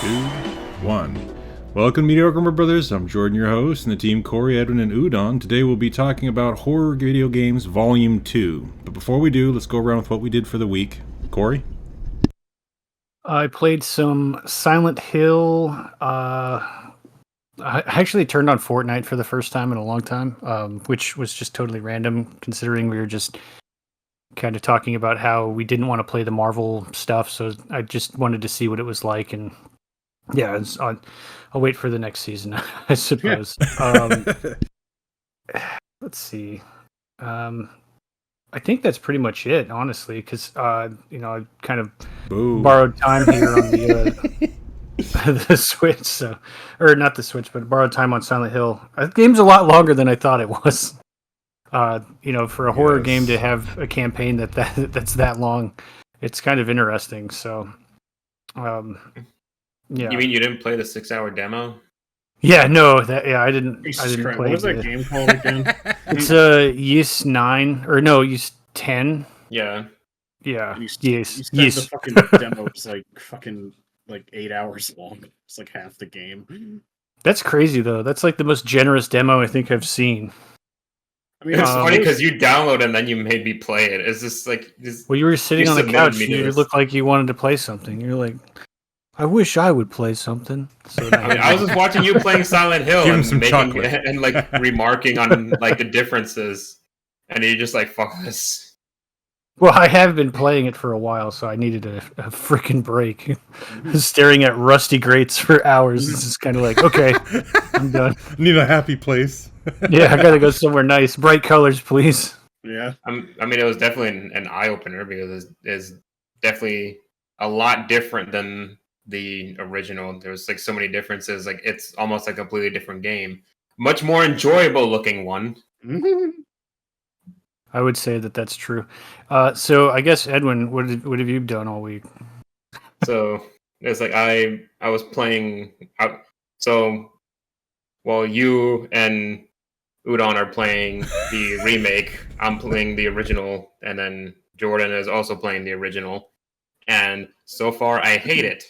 2, 1. Welcome to Mediocre Gamer Brothers. I'm Jordan, your host, and the team Corey, Edwin, and Udon. Today we'll be talking about Horror Video Games Volume 2. But before we do, let's go around with what we did for the week. Corey? I played some Silent Hill. I actually turned on Fortnite for the first time in a long time, which was just totally random, considering we were just kind of talking about how we didn't want to play the Marvel stuff. So I just wanted to see what it was like, and yeah, I'll wait for the next season, I suppose. Let's see. I think that's pretty much it, honestly, because I kind of borrowed time here on the the Switch, or not the Switch, but borrowed time on Silent Hill. The game's a lot longer than I thought it was. For a horror game to have a campaign that's that long, it's kind of interesting. So, yeah. You mean you didn't play the 6-hour demo? Yeah, no, I didn't. I didn't play. What was that game called again? It's Ys 9 or no Ys 10. Yeah. Yeah. Ys. Ys. The fucking demo was like 8 hours long. It's like half the game. That's crazy though. That's like the most generous demo I think I've seen. I mean, it's funny because you download and then you made me play it. It's just like well, you were sitting on the couch and you looked like you wanted to play something. You're like, I wish I would play something. So I was just watching you playing Silent Hill Give and him some chocolate. and like remarking on like the differences, and you're just like, "Fuck this." Well, I have been playing it for a while, so I needed a freaking break. Staring at rusty grates for hours. This is kind of like, okay, I'm done. Need a happy place. Yeah, I gotta go somewhere nice. Bright colors, please. Yeah. I mean, it was definitely an eye opener because it's definitely a lot different than the original. There's like so many differences. Like it's almost like a completely different game. Much more enjoyable looking one. I would say that that's true. So I guess Edwin, what have you done all week? So it's like I was playing. So while you and Udon are playing the remake, I'm playing the original, and then Jordan is also playing the original. And so far, I hate it.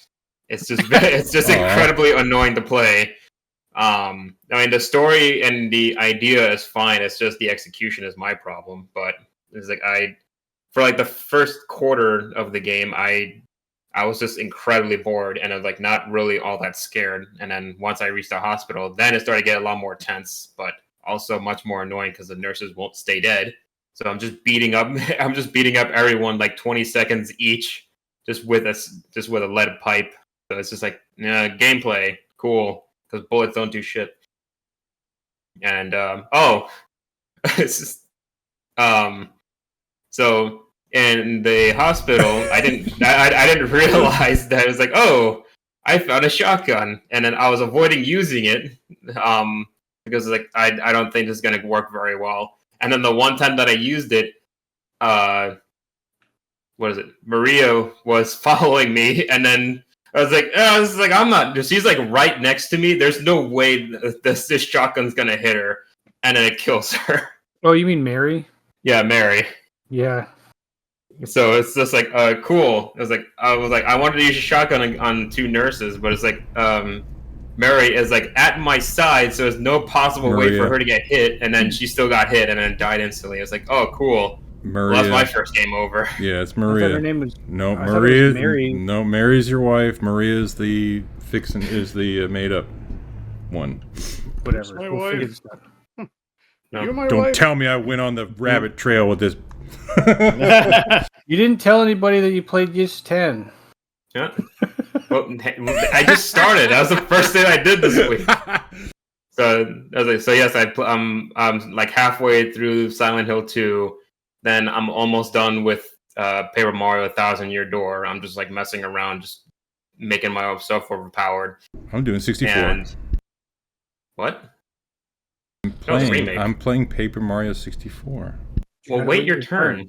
It's just incredibly annoying to play. I mean, the story and the idea is fine. It's just the execution is my problem. But it's like for like the first quarter of the game, I was just incredibly bored and I was like not really all that scared. And then once I reached the hospital, then it started to get a lot more tense, but also much more annoying because the nurses won't stay dead. So I'm just beating up everyone like 20 seconds each, just with a lead pipe. So it's just like gameplay, cool, because bullets don't do shit. And it's just, so in the hospital, I didn't realize that it was like, oh, I found a shotgun, and then I was avoiding using it because like I don't think this is gonna work very well. And then the one time that I used it, Maria was following me, and then I was like, I'm not. She's like right next to me. There's no way this shotgun's gonna hit her, and then it kills her. Oh, you mean Mary? Yeah, Mary. Yeah. So it's just like, cool. I wanted to use a shotgun on two nurses, but it's like, Mary is like at my side, so there's no possible way for her to get hit, and then she still got hit and then died instantly. It's like, oh, cool. Maria. Well, that's my first game over. Yeah, it's Maria. I thought her name was Mary. No, Mary's your wife. Maria is the made up one. Whatever. My We'll wife. figure this out. No. You're my Don't wife. tell me I went on the rabbit trail with this. You didn't tell anybody that you played Ys 10. Yeah. Well, I just started. That was the first thing I did this week. So I was like, yes, I'm like halfway through Silent Hill 2. Then I'm almost done with Paper Mario: 1,000-Year Door. I'm just like messing around, just making my own stuff overpowered. I'm doing 64. And what? I'm playing Paper Mario 64. Well, wait your turn.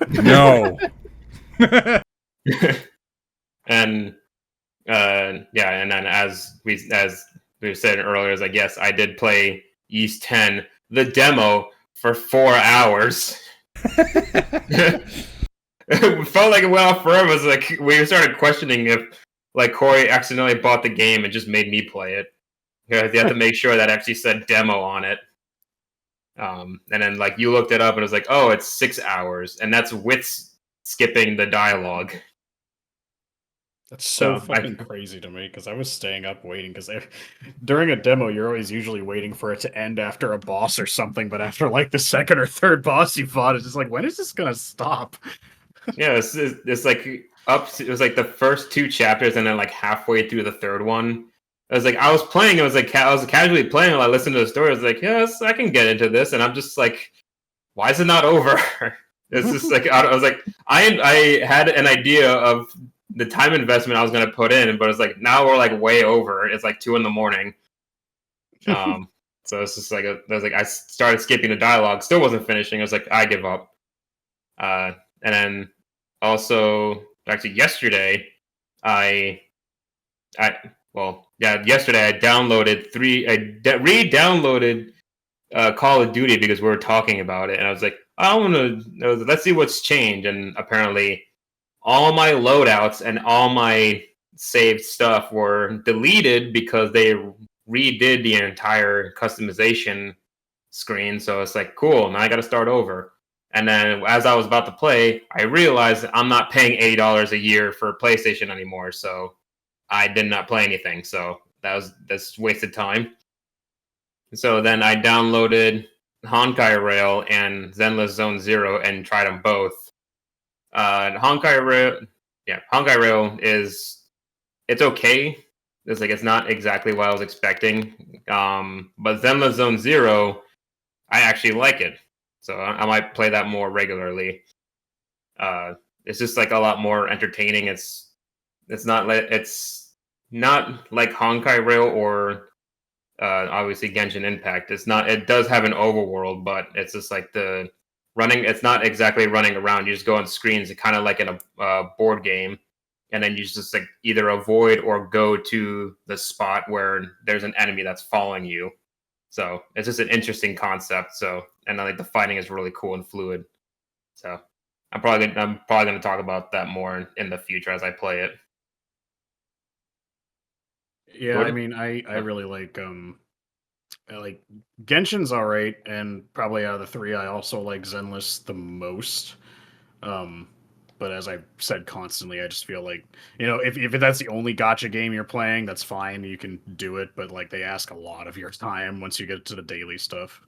No. And and then as we said earlier, it's like, yes, I did play Ys 10, the demo, for 4 hours. It felt like it went off forever. It was like we started questioning if like Corey accidentally bought the game and just made me play it. Because you have to make sure that actually said demo on it. And then like you looked it up and it was like, oh, it's 6 hours, and that's with skipping the dialogue. That's so fucking crazy to me because I was staying up waiting because during a demo you're always usually waiting for it to end after a boss or something, but after like the second or third boss you fought, it's just like, when is this gonna stop? Yeah, it's like it was like the first 2 chapters and then like halfway through the third one. I was like, I was playing, I was casually playing while I listened to the story. I was like, yes, I can get into this, and I'm just like, why is it not over? It's just like I was like, I had an idea of the time investment I was going to put in, but it's like now we're like way over. It's like 2 a.m. So it's just like I started skipping the dialogue, still wasn't finishing. I was like, I give up. And then also actually yesterday, yesterday I downloaded re-downloaded Call of Duty because we were talking about it, and I was like, I want to let's see what's changed, and apparently all my loadouts and all my saved stuff were deleted because they redid the entire customization screen. So it's like, cool, now I got to start over. And then as I was about to play, I realized I'm not paying $80 a year for PlayStation anymore. So I did not play anything. So that's wasted time. So then I downloaded Honkai Rail and Zenless Zone Zero and tried them both. Honkai Rail it's okay. It's not exactly what I was expecting. But Zenless Zone Zero, I actually like it, so I might play that more regularly. It's just like a lot more entertaining. It's not like Honkai Rail or obviously Genshin Impact. It does have an overworld, but it's just like the running. It's not exactly running around. You just go on screens, kind of like in a board game, and then you just like either avoid or go to the spot where there's an enemy that's following you. So it's just an interesting concept. So, and like the fighting is really cool and fluid. So I'm probably gonna talk about that more in the future as I play it. Yeah, Jordan? I mean, I really like Genshin's all right, and probably out of the 3, I also like Zenless the most. But as I've said constantly, I just feel like, if that's the only gacha game you're playing, that's fine, you can do it. But like, they ask a lot of your time once you get to the daily stuff.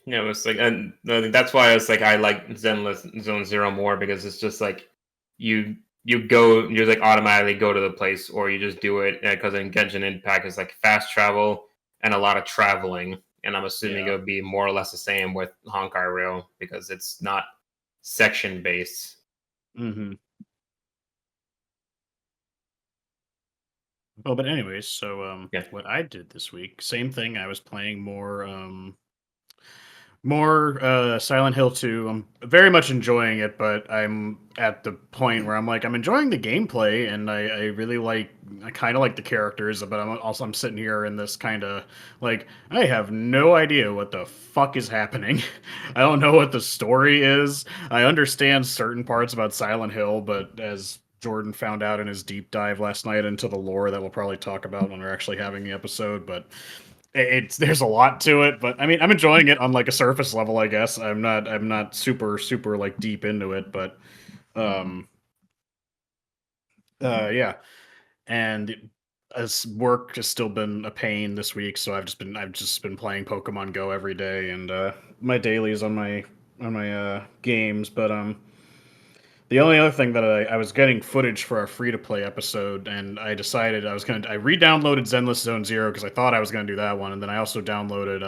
Yeah, it's like, and that's why it's like I like Zenless Zone Zero more, because it's just like you just like automatically go to the place, or you just do it, because in Genshin Impact is like fast travel and a lot of traveling, and I'm assuming it would be more or less the same with Honkai Rail because it's not section based. Mm-hmm. Oh, but anyways, so what I did this week, same thing. I was playing more Silent Hill 2. I'm very much enjoying it, but I'm at the point where I'm enjoying the gameplay, and I kind of like the characters, but I'm sitting here in this kind of like, I have no idea what the fuck is happening. I don't know what the story is. I understand certain parts about Silent Hill, but as Jordan found out in his deep dive last night into the lore that we'll probably talk about when we're actually having the episode, but there's a lot to it. But I mean, I'm enjoying it on like a surface level, I guess. I'm not super like deep into it, but yeah. And as work has still been a pain this week, so I've just been playing Pokemon Go every day, and my dailies on my games. But the only other thing that I was getting footage for our free-to-play episode, and I decided I re-downloaded Zenless Zone Zero because I thought I was going to do that one, and then I also downloaded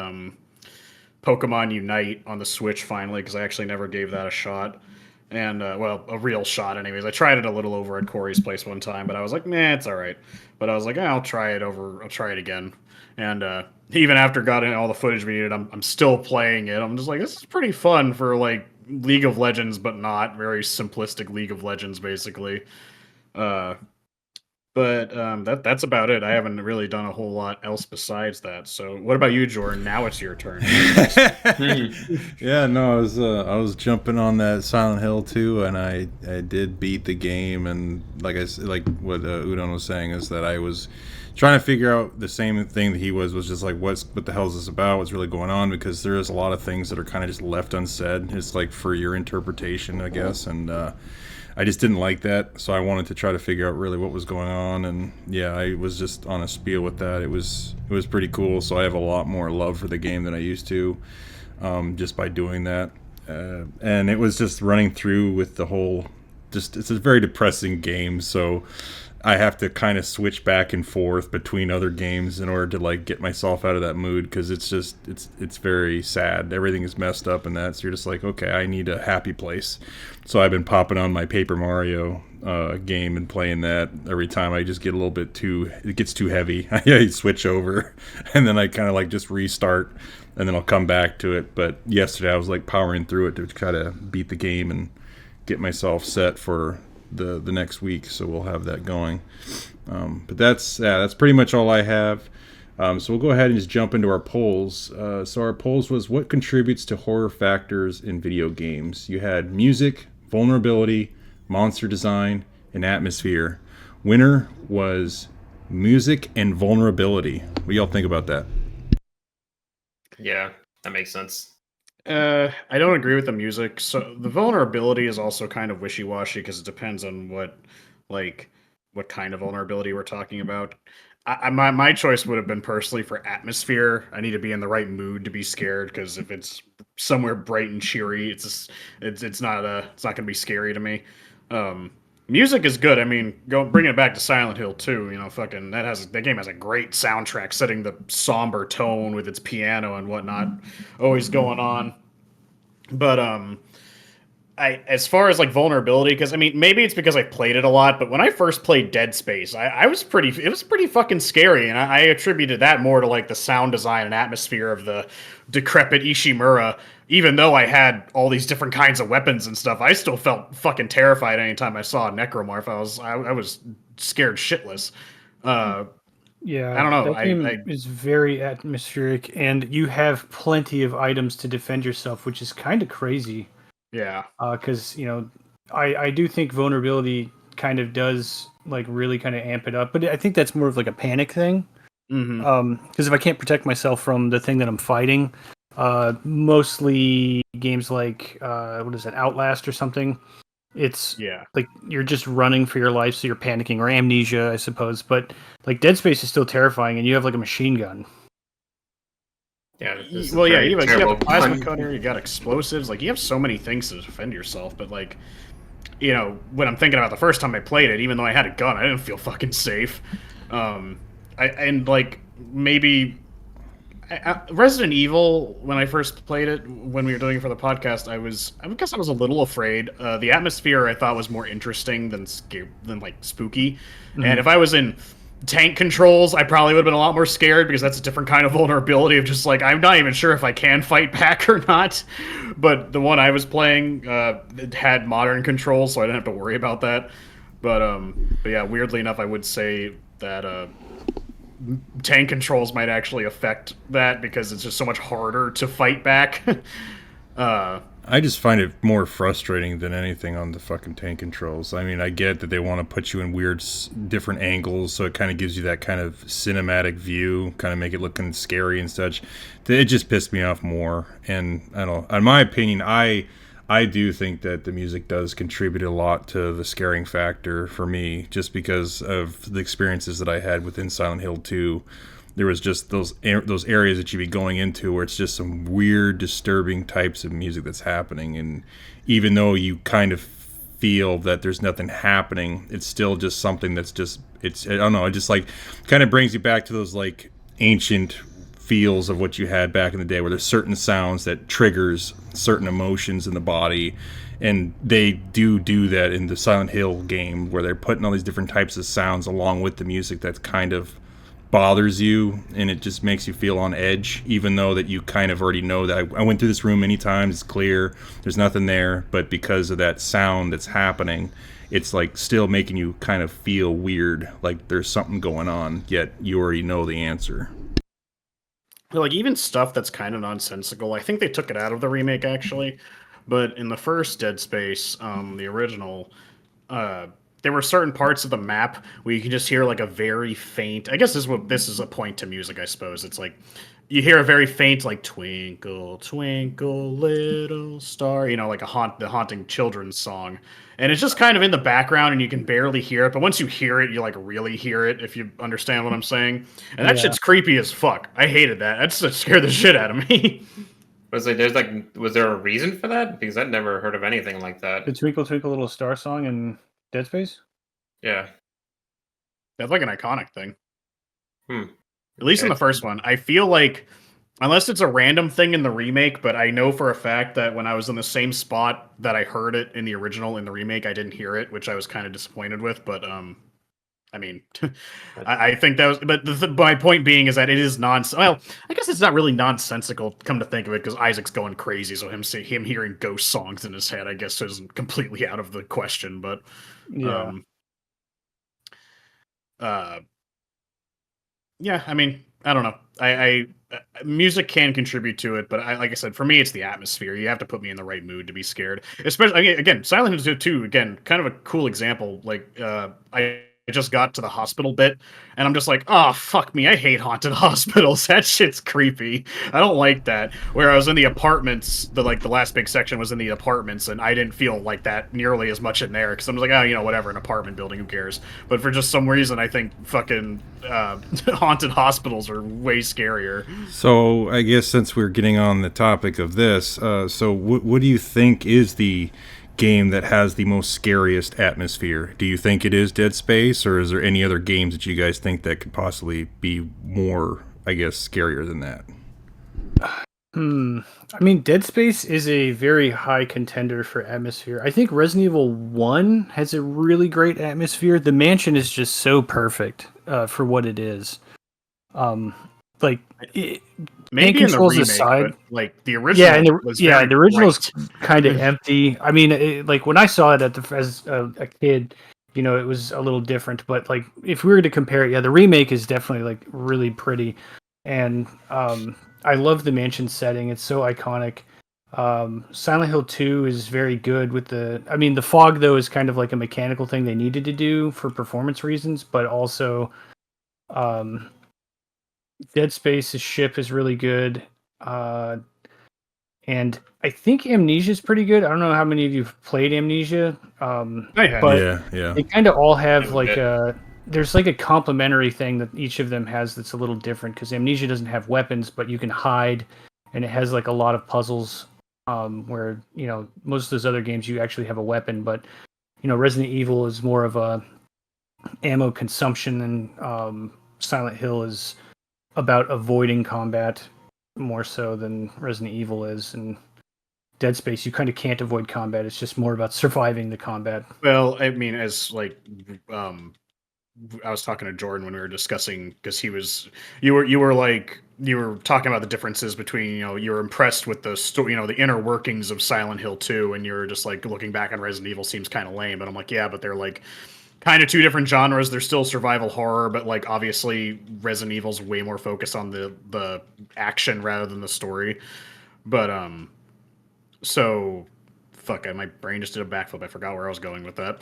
Pokemon Unite on the Switch finally because I actually never gave that a shot. And, a real shot anyways. I tried it a little over at Corey's place one time, but I was like, nah, it's all right. But I was like, I'll try it again. And even after getting all the footage we needed, I'm still playing it. I'm just like, this is pretty fun for, like, League of Legends, but not very simplistic League of Legends, basically. But that's about it. I haven't really done a whole lot else besides that. So, what about you, Jordan? Now it's your turn. Yeah, no, I was jumping on that Silent Hill 2, and I did beat the game, and like like what Udon was saying is that I was trying to figure out the same thing that he was just like what the hell is this about? What's really going on? Because there is a lot of things that are kind of just left unsaid. It's like for your interpretation, I guess, and I just didn't like that, so I wanted to try to figure out really what was going on, and yeah, I was just on a spiel with that. It was pretty cool, so I have a lot more love for the game than I used to, just by doing that. And it was just running through with the whole, it's a very depressing game, so I have to kind of switch back and forth between other games in order to like get myself out of that mood, because it's very sad. Everything is messed up and that, so you're just like, okay, I need a happy place. So I've been popping on my Paper Mario game and playing that every time I just get a little bit it gets too heavy. I switch over and then I kind of like just restart and then I'll come back to it. But yesterday I was like powering through it to try to beat the game and get myself set for the next week, so we'll have that going. But that's pretty much all I have. So we'll go ahead and just jump into our polls. So our polls was, what contributes to horror factors in video games? You had music, vulnerability, monster design, and atmosphere. Winner was music and vulnerability. What do y'all think about that? Yeah, that makes sense. I don't agree with the music. So the vulnerability is also kind of wishy-washy because it depends on what kind of vulnerability we're talking about. My choice would have been personally for atmosphere. I need to be in the right mood to be scared, because if it's somewhere bright and cheery, it's not going to be scary to me. Music is good. I mean, bringing it back to Silent Hill 2, fucking that game has a great soundtrack, setting the somber tone with its piano and whatnot, always going on. But as far as like vulnerability, because I mean, maybe it's because I played it a lot, but when I first played Dead Space, it was pretty fucking scary, and I attributed that more to like the sound design and atmosphere of the decrepit Ishimura. Even though I had all these different kinds of weapons and stuff, I still felt fucking terrified anytime I saw a necromorph. I was scared shitless. Yeah, I don't know. That game is very atmospheric, and you have plenty of items to defend yourself, which is kind of crazy. Yeah. Because I do think vulnerability kind of does like really kind of amp it up, but I think that's more of like a panic thing. Because if I can't protect myself from the thing that I'm fighting, mostly games like what is it, Outlast or something, it's like you're just running for your life, so you're panicking, or Amnesia, I suppose. But like Dead Space is still terrifying, and you have like a machine gun. Yeah. Well, yeah, you have a plasma cutter, you got explosives, like you have so many things to defend yourself. But like, when I'm thinking about the first time I played it, even though I had a gun, I didn't feel fucking safe. Maybe Resident Evil, when I first played it, when we were doing it for the podcast, I guess I was a little afraid. The atmosphere I thought was more interesting than like spooky. Mm-hmm. And if I was in tank controls, I probably would have been a lot more scared, because that's a different kind of vulnerability of just like, I'm not even sure if I can fight back or not. But the one I was playing it had modern controls, so I didn't have to worry about that. But yeah, weirdly enough, I would say that tank controls might actually affect that, because it's just so much harder to fight back. I just find it more frustrating than anything on the fucking tank controls. I mean, I get that they want to put you in weird, different angles, so it kind of gives you that kind of cinematic view, kind of make it looking scary and such. It just pissed me off more. And I don't know. In my opinion, I do think that the music does contribute a lot to the scaring factor for me, just because of the experiences that I had within Silent Hill 2. There was just those areas that you'd be going into where it's just some weird, disturbing types of music that's happening. And even though you kind of feel that there's nothing happening, it's still just something that's just, I don't know, it just like kind of brings you back to those like ancient feels of what you had back in the day, where there's certain sounds that triggers certain emotions in the body. And they do that in the Silent Hill game, where they're putting all these different types of sounds along with the music that kind of bothers you, and it just makes you feel on edge, even though that you kind of already know that I went through this room many times, it's clear, there's nothing there, but because of that sound that's happening, it's like still making you kind of feel weird, like there's something going on, yet you already know the answer. Like even stuff that's kind of nonsensical. I think they took it out of the remake actually, but in the first Dead Space, the original, uh, there were certain parts of the map where you can just hear like a very faint. I guess this is a point to music. I suppose it's like you hear a very faint like "Twinkle Twinkle Little Star," like the haunting children's song, and it's just kind of in the background and you can barely hear it. But once you hear it, you like really hear it if you understand what I'm saying. And that shit's creepy as fuck. I hated that. That scared the shit out of me. Was there a reason for that? Because I'd never heard of anything like that. The Twinkle Twinkle Little Star song in Dead Space? Yeah. That's like an iconic thing. At least in the first one. I feel like, unless it's a random thing in the remake, but I know for a fact that when I was in the same spot that I heard it in the original, in the remake, I didn't hear it, which I was kind of disappointed with. But I mean, I think that was. But my point being is that it is well, I guess it's not really nonsensical. Come to think of it, because Isaac's going crazy, so him hearing ghost songs in his head, I guess, isn't completely out of the question. But yeah. Yeah, I mean, I don't know. I music can contribute to it, but like I said, for me, it's the atmosphere. You have to put me in the right mood to be scared. Especially again, Silent Hill 2, again, kind of a cool example. Like I just got to the hospital bit, and I'm just like, oh fuck me, I hate haunted hospitals. That shit's creepy. I don't like that. Where I was in the apartments, the last big section was in the apartments, and I didn't feel like that nearly as much in there because I'm like, oh, whatever, an apartment building, who cares? But for just some reason, I think fucking haunted hospitals are way scarier. So I guess since we're getting on the topic of this, so what do you think is the game that has the most scariest atmosphere? Do you think it is Dead Space, or is there any other games that you guys think that could possibly be more, I guess, scarier than that? I mean, Dead Space is a very high contender for atmosphere. I think Resident Evil 1 has a really great atmosphere. The mansion is just so perfect for what it is. Like, maybe in the remake, aside, but like the original, the original's kind of empty. I mean, like when I saw it as a kid, it was a little different. But like, if we were to compare it, the remake is definitely like really pretty, and I love the mansion setting. It's so iconic. Silent Hill 2 is very good with the fog though is kind of like a mechanical thing they needed to do for performance reasons, but also Dead Space's ship is really good. And I think Amnesia is pretty good. I don't know how many of you have played Amnesia. But they kind of all have there's like a complementary thing that each of them has that's a little different, because Amnesia doesn't have weapons, but you can hide, and it has like a lot of puzzles where most of those other games you actually have a weapon, but Resident Evil is more of a ammo consumption, and Silent Hill is about avoiding combat more so than Resident Evil is. And Dead Space, you kind of can't avoid combat. It's just more about surviving the combat. Well, I mean, as like I was talking to Jordan when we were discussing, because you were talking about the differences between, you were impressed with the story, the inner workings of Silent Hill 2, and you're just like looking back on Resident Evil seems kind of lame. But I'm like, yeah, but they're like kind of two different genres. They're still survival horror, but like obviously Resident Evil's way more focused on the action rather than the story. But so fuck, my brain just did a backflip. I forgot where I was going with that.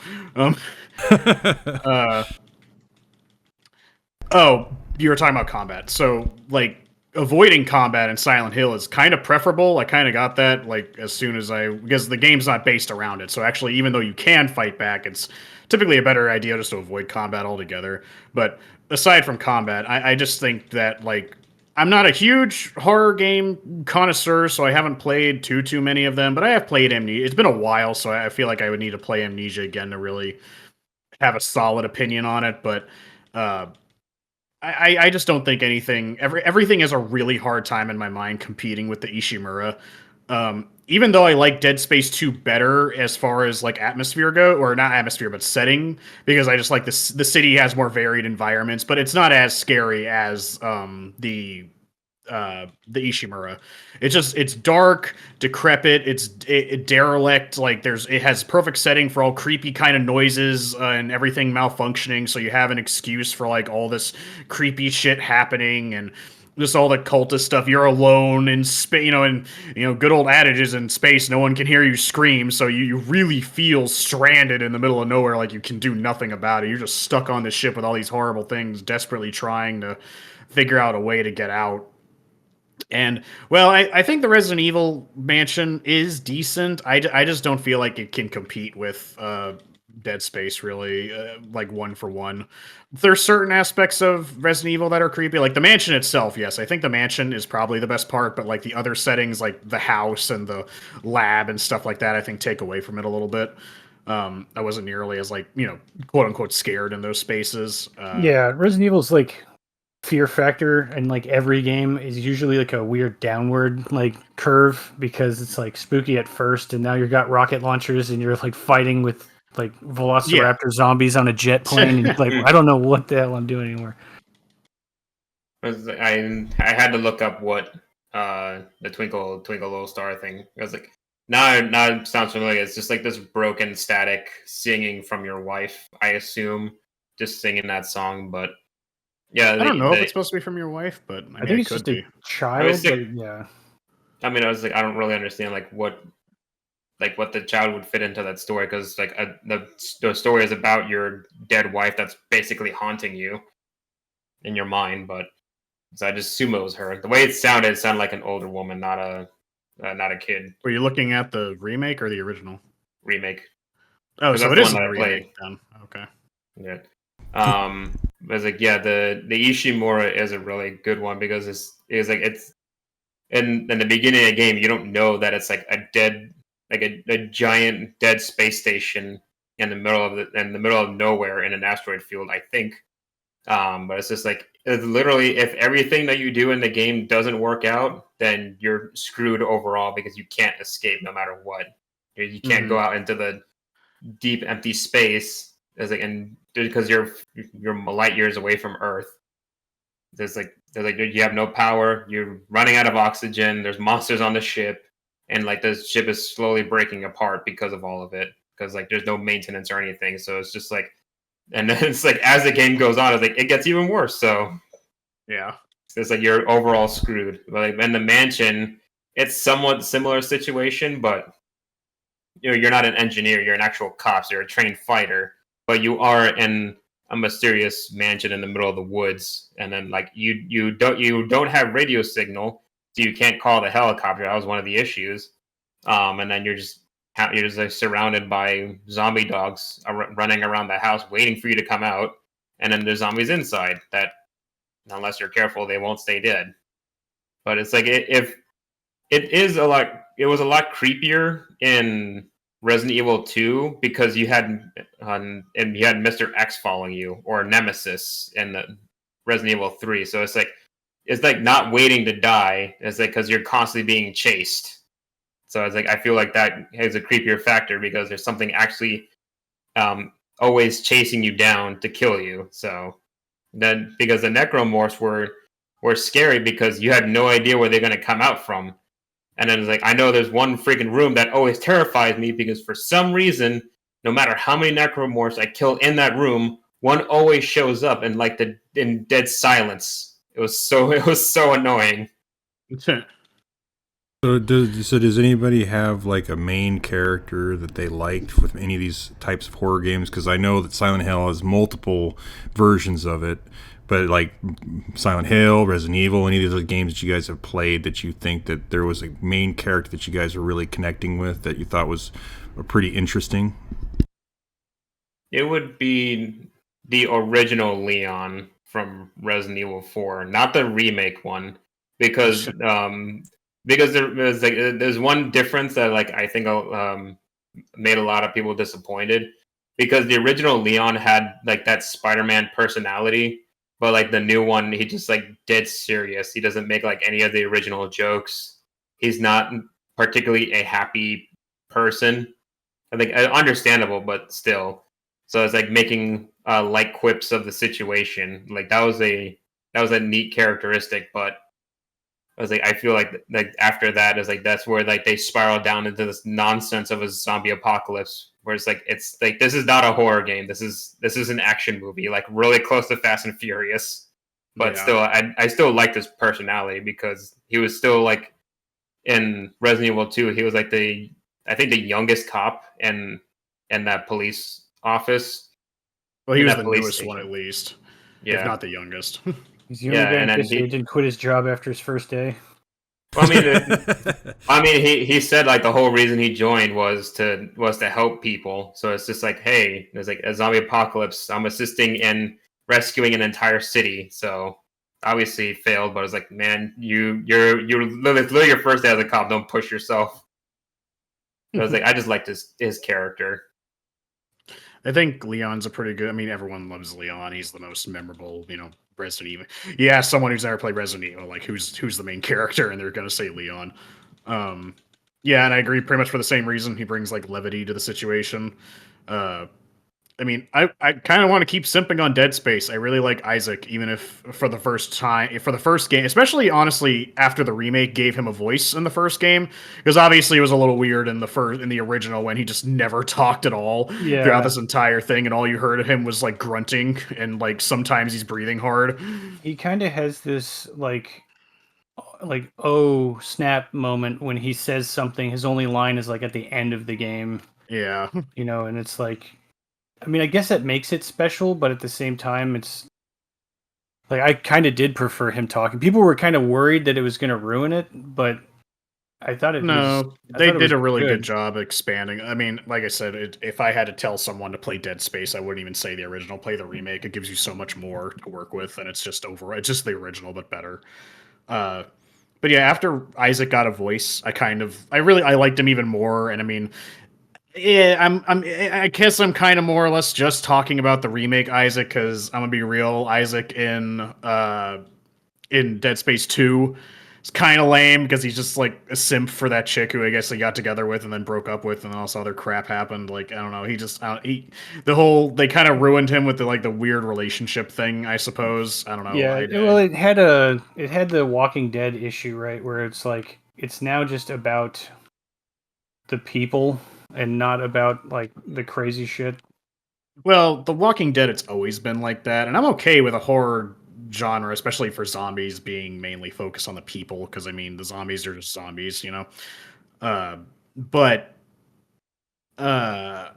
Oh, you were talking about combat. So, like, avoiding combat in Silent Hill is kind of preferable. I kind of got that, like, as soon as because the game's not based around it. So, actually, even though you can fight back, it's typically a better idea just to avoid combat altogether. But aside from combat, I just think that, like, I'm not a huge horror game connoisseur, so I haven't played too many of them, but I have played Amnesia. It's been a while, so I feel like I would need to play Amnesia again to really have a solid opinion on it. But I just don't think everything has a really hard time in my mind competing with the Ishimura. Even though I like Dead Space 2 better as far as like atmosphere or not atmosphere, but setting, because I just like the city has more varied environments, but it's not as scary as the Ishimura. It's dark, decrepit, it's derelict. Like it has perfect setting for all creepy kind of noises and everything malfunctioning. So you have an excuse for like all this creepy shit happening and just all the cultist stuff. You're alone in space, and good old adages in space. No one can hear you scream, so you really feel stranded in the middle of nowhere, like you can do nothing about it. You're just stuck on this ship with all these horrible things, desperately trying to figure out a way to get out. And well, I think the Resident Evil mansion is decent. I just don't feel like it can compete with Dead Space really, like one for one. There's certain aspects of Resident Evil that are creepy, like the mansion itself. Yes, I think the mansion is probably the best part, but like the other settings, like the house and the lab and stuff like that, I think take away from it a little bit. I wasn't nearly as like quote unquote scared in those spaces. Yeah, Resident Evil's like fear factor and like every game is usually like a weird downward like curve because it's like spooky at first and now you've got rocket launchers and you're like fighting with like velociraptor zombies on a jet plane and you're like I don't know what the hell I'm doing anymore. I had to look up what the Twinkle Twinkle Little Star thing. I was like, now it sounds familiar. It's just like this broken static singing from your wife, I assume, just singing that song. But yeah, I don't know if it's supposed to be from your wife, but I think it's just a child. Yeah. I mean, I was like, I don't really understand what the child would fit into that story because like the story is about your dead wife that's basically haunting you in your mind. But so I just assume it was her. The way it sounded like an older woman, not a kid. Were you looking at the remake or the original? Remake. Oh, so it is a remake then. Okay. Yeah. I was like, yeah, the Ishimura is a really good one because it's in the beginning of the game you don't know that it's like a giant dead space station in the middle of nowhere in an asteroid field, I think. But it's just like it's literally if everything that you do in the game doesn't work out, then you're screwed overall because you can't escape no matter what. You can't go out into the deep empty space and because you're light years away from Earth. There's like you have no power. You're running out of oxygen. There's monsters on the ship, and like the ship is slowly breaking apart because of all of it. Because like there's no maintenance or anything, so it's just like, and then it's like as the game goes on, it's like it gets even worse. So yeah, it's like you're overall screwed. Like in the mansion, it's somewhat similar situation, but you're not an engineer. You're an actual cop. So you're a trained fighter, but you are in a mysterious mansion in the middle of the woods, and then like you don't have radio signal, so you can't call the helicopter. That was one of the issues. And then you're just like surrounded by zombie dogs running around the house, waiting for you to come out. And then there's zombies inside that, unless you're careful, they won't stay dead. But it's like it was a lot creepier in Resident Evil 2 because you had Mr. X following you or Nemesis in the Resident Evil 3. So it's like not waiting to die. It's like because you're constantly being chased. So it's like I feel like that is a creepier factor because there's something actually always chasing you down to kill you. So then because the necromorphs were scary because you had no idea where they're going to come out from. And then it's like, I know there's one freaking room that always terrifies me because for some reason, no matter how many necromorphs I kill in that room, one always shows up and like in dead silence. It was so annoying. So does anybody have like a main character that they liked with any of these types of horror games? Because I know that Silent Hill has multiple versions of it, but like Silent Hill, Resident Evil, any of these other games that you guys have played that you think that there was a main character that you guys were really connecting with that you thought was pretty interesting? It would be the original Leon from Resident Evil 4, not the remake one, because there's one difference that like I think made a lot of people disappointed because the original Leon had like that Spider-Man personality, but like the new one he just like dead serious. He doesn't make like any of the original jokes. He's not particularly a happy person. I think understandable, but still. So it's like making light quips of the situation. Like that was a neat characteristic, but I was like, I feel like after that is like that's where like they spiral down into this nonsense of a zombie apocalypse, where it's like this is not a horror game. This is an action movie, like really close to Fast and Furious. But still, I still liked his personality because he was still like in Resident Evil 2. He was like I think the youngest cop in that police office. Well, he was the newest one at least, if not the youngest. He's the only guy who didn't quit his job after his first day. Well, I mean, he said like the whole reason he joined was to help people. So it's just like, hey, there's like a zombie apocalypse. I'm assisting in rescuing an entire city. So obviously failed, but it's like, man, you're literally your first day as a cop. Don't push yourself. So I was like, I just liked his character. I think Leon's a pretty good. I mean, everyone loves Leon. He's the most memorable, Resident Evil. You ask someone who's never played Resident Evil, like who's the main character, and they're gonna say Leon. Yeah, and I agree pretty much for the same reason. He brings like levity to the situation. I mean, I kind of want to keep simping on Dead Space. I really like Isaac, even if for the first game, especially honestly after the remake gave him a voice in the first game, because obviously it was a little weird in the original when he just never talked at all throughout this entire thing, and all you heard of him was like grunting and like sometimes he's breathing hard. He kind of has this like oh snap moment when he says something. His only line is like at the end of the game. Yeah, and it's like. I mean, I guess that makes it special, but at the same time, it's like I kind of did prefer him talking. People were kind of worried that it was going to ruin it, but I thought they did a really good job expanding. I mean, like I said, if I had to tell someone to play Dead Space, I wouldn't even say the original. Play the remake. It gives you so much more to work with, and it's just the original but better. But yeah, after Isaac got a voice, I liked him even more, and I mean. Yeah, I guess I'm kind of more or less just talking about the remake Isaac because I'm gonna be real. Isaac in Dead Space 2 is kind of lame because he's just like a simp for that chick who I guess he got together with and then broke up with, and all this other crap happened. Like I don't know, they kind of ruined him with the weird relationship thing. I suppose I don't know. Yeah, it had the Walking Dead issue, right, where it's like it's now just about the people. And not about like the crazy shit. Well, The Walking Dead, it's always been like that, and I'm okay with a horror genre, especially for zombies, being mainly focused on the people, because I mean the zombies are just zombies, But I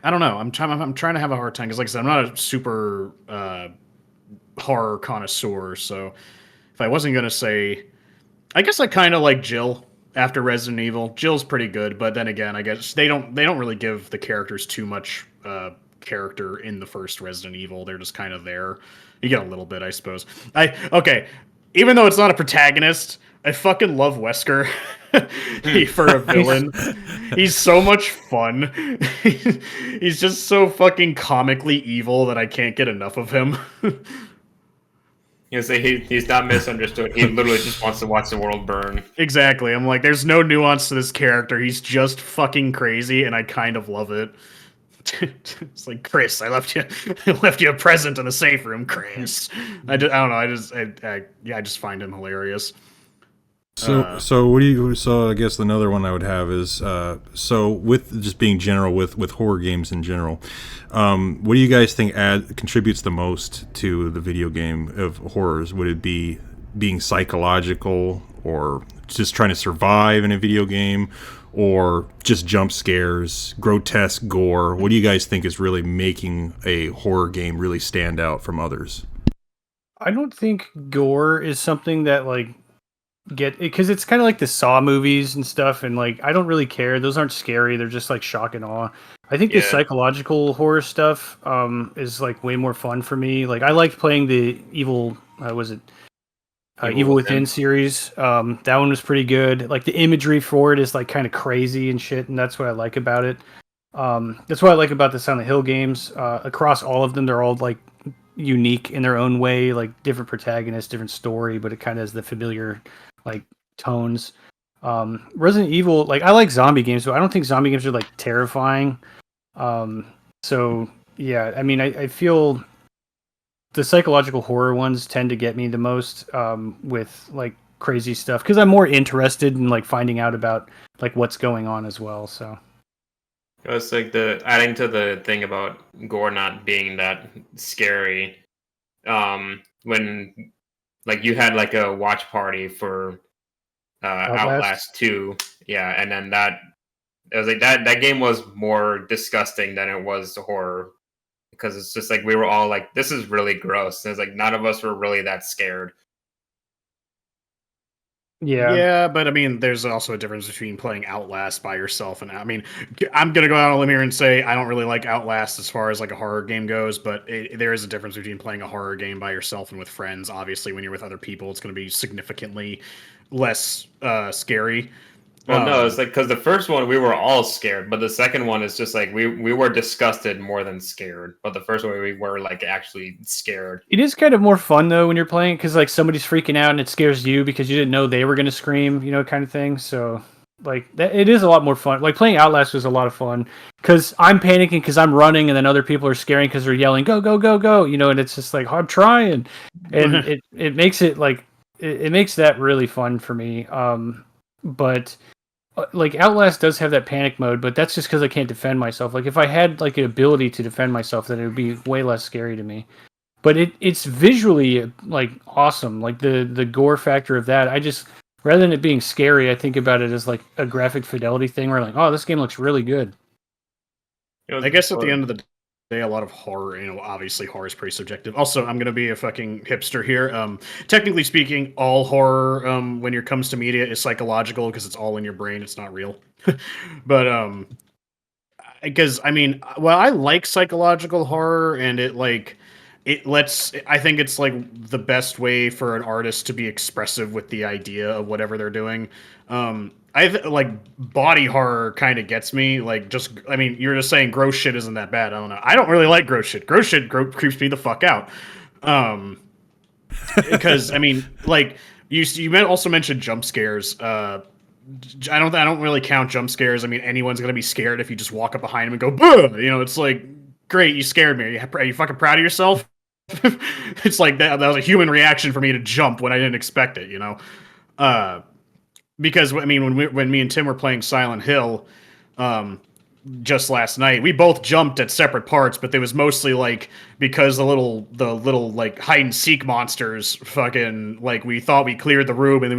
don't know. I'm trying to have a hard time because, like I said, I'm not a super horror connoisseur. So if I wasn't gonna say, I guess I kind of like Jill. After Resident Evil, Jill's pretty good, but then again, I guess they don't really give the characters too much character in the first Resident Evil. They're just kind of there. You get a little bit, I suppose. Even though it's not a protagonist, I fucking love Wesker for a villain. He's so much fun. He's just so fucking comically evil that I can't get enough of him. He's not misunderstood. He literally just wants to watch the world burn. Exactly. I'm like, there's no nuance to this character. He's just fucking crazy, and I kind of love it. It's like, Chris, I left you a present in the safe room, Chris. I don't know. I just find him hilarious. So what do you? So I guess another one I would have is so with just being general with horror games in general, what do you guys think contributes the most to the video game of horrors? Would it be being psychological, or just trying to survive in a video game, or just jump scares, grotesque gore? What do you guys think is really making a horror game really stand out from others? I don't think gore is something that like. Because it's kind of like the Saw movies and stuff, and like I don't really care. Those aren't scary. They're just like shock and awe. I think the psychological horror stuff is like way more fun for me. Like I liked playing the Evil Within series. That one was pretty good. Like the imagery for it is like kind of crazy and shit, and that's what I like about it. That's what I like about the Silent Hill games. Across all of them, they're all like unique in their own way, like different protagonists, different story, but it kind of has the familiar like tones. Resident Evil, like I like zombie games, but I don't think zombie games are like terrifying. So yeah, I mean, I feel the psychological horror ones tend to get me the most, with like crazy stuff, because I'm more interested in like finding out about like what's going on as well. So it's like the adding to the thing about gore not being that scary. When like you had like a watch party for Outlast 2, yeah, and then that it was like that game was more disgusting than it was the horror, because it's just like we were all like, this is really gross. And it's like none of us were really that scared. Yeah, but I mean, there's also a difference between playing Outlast by yourself and I mean, I'm gonna go out on a limb here and say I don't really like Outlast as far as like a horror game goes, but there is a difference between playing a horror game by yourself and with friends. Obviously, when you're with other people, it's going to be significantly less scary. Well, no, it's like because the first one we were all scared, but the second one is just like we were disgusted more than scared. But the first one we were like actually scared. it is kind of more fun though when you're playing, because like somebody's freaking out and it scares you because you didn't know they were going to scream, kind of thing. So like that, it is a lot more fun. Like playing Outlast was a lot of fun because I'm panicking because I'm running, and then other people are scaring because they're yelling go go go go, and it's just like, I'm trying, and it makes it like it makes that really fun for me. But like Outlast does have that panic mode, but that's just because I can't defend myself. Like if I had like an ability to defend myself, then it would be way less scary to me. But it's visually like awesome. Like the gore factor of that, I just, rather than it being scary, I think about it as like a graphic fidelity thing where like, oh, this game looks really good. I guess at the end of the day, a lot of horror, obviously horror is pretty subjective. Also, I'm gonna be a fucking hipster here. Technically speaking, all horror, when it comes to media, is psychological because it's all in your brain. It's not real. But because I mean, well, I like psychological horror, and I think it's like the best way for an artist to be expressive with the idea of whatever they're doing. Like body horror kind of gets me. Like, I mean, you're just saying gross shit isn't that bad. I don't know. I don't really like gross shit. Gross shit creeps me the fuck out. Because I mean, like you also mentioned jump scares. I don't really count jump scares. I mean, anyone's gonna be scared if you just walk up behind them and go, "Boo!" It's like, great, you scared me. Are you fucking proud of yourself? It's like that was a human reaction for me to jump when I didn't expect it. Because I mean, when me and Tim were playing Silent Hill, just last night, we both jumped at separate parts, but it was mostly like because the little like hide and seek monsters fucking, like, we thought we cleared the room, and then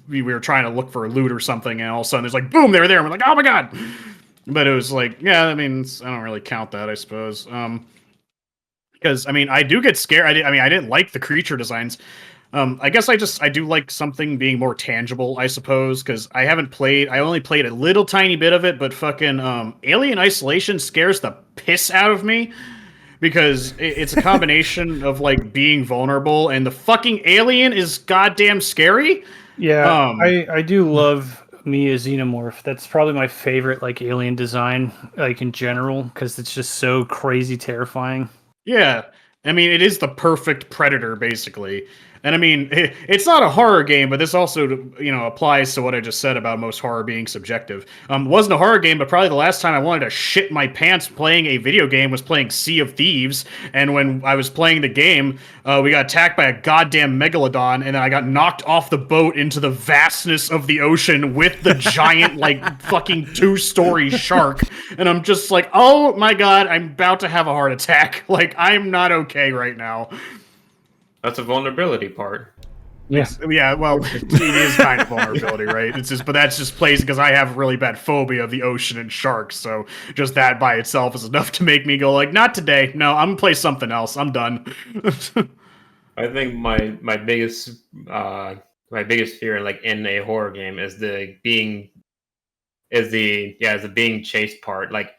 we were trying to look for a loot or something, and all of a sudden there's like, boom, they were there, and we're like, oh my god. But it was like, yeah, I mean, I don't really count that, I suppose. Because I mean, I do get scared. I mean, I didn't like the creature designs. I guess I do like something being more tangible, I suppose, because I only played a little tiny bit of it, but fucking Alien Isolation scares the piss out of me, because it's a combination of like being vulnerable, and the fucking alien is goddamn scary. Yeah, I do love me a xenomorph. That's probably my favorite like alien design, like in general, because it's just so crazy terrifying. Yeah, I mean, it is the perfect predator, basically. And I mean, it's not a horror game, but this also, applies to what I just said about most horror being subjective. Wasn't a horror game, but probably the last time I wanted to shit my pants playing a video game was playing Sea of Thieves. And when I was playing the game, we got attacked by a goddamn megalodon, and then I got knocked off the boat into the vastness of the ocean with the giant, like, fucking 2-story shark. And I'm just like, oh my god, I'm about to have a heart attack. Like, I'm not okay right now. That's a vulnerability part. Yeah, well, it is kind of vulnerability, right? But that's just plays because I have really bad phobia of the ocean and sharks. So just that by itself is enough to make me go like, not today. No, I'm gonna play something else. I'm done. I think my biggest fear, like in a horror game, is the being chased part. Like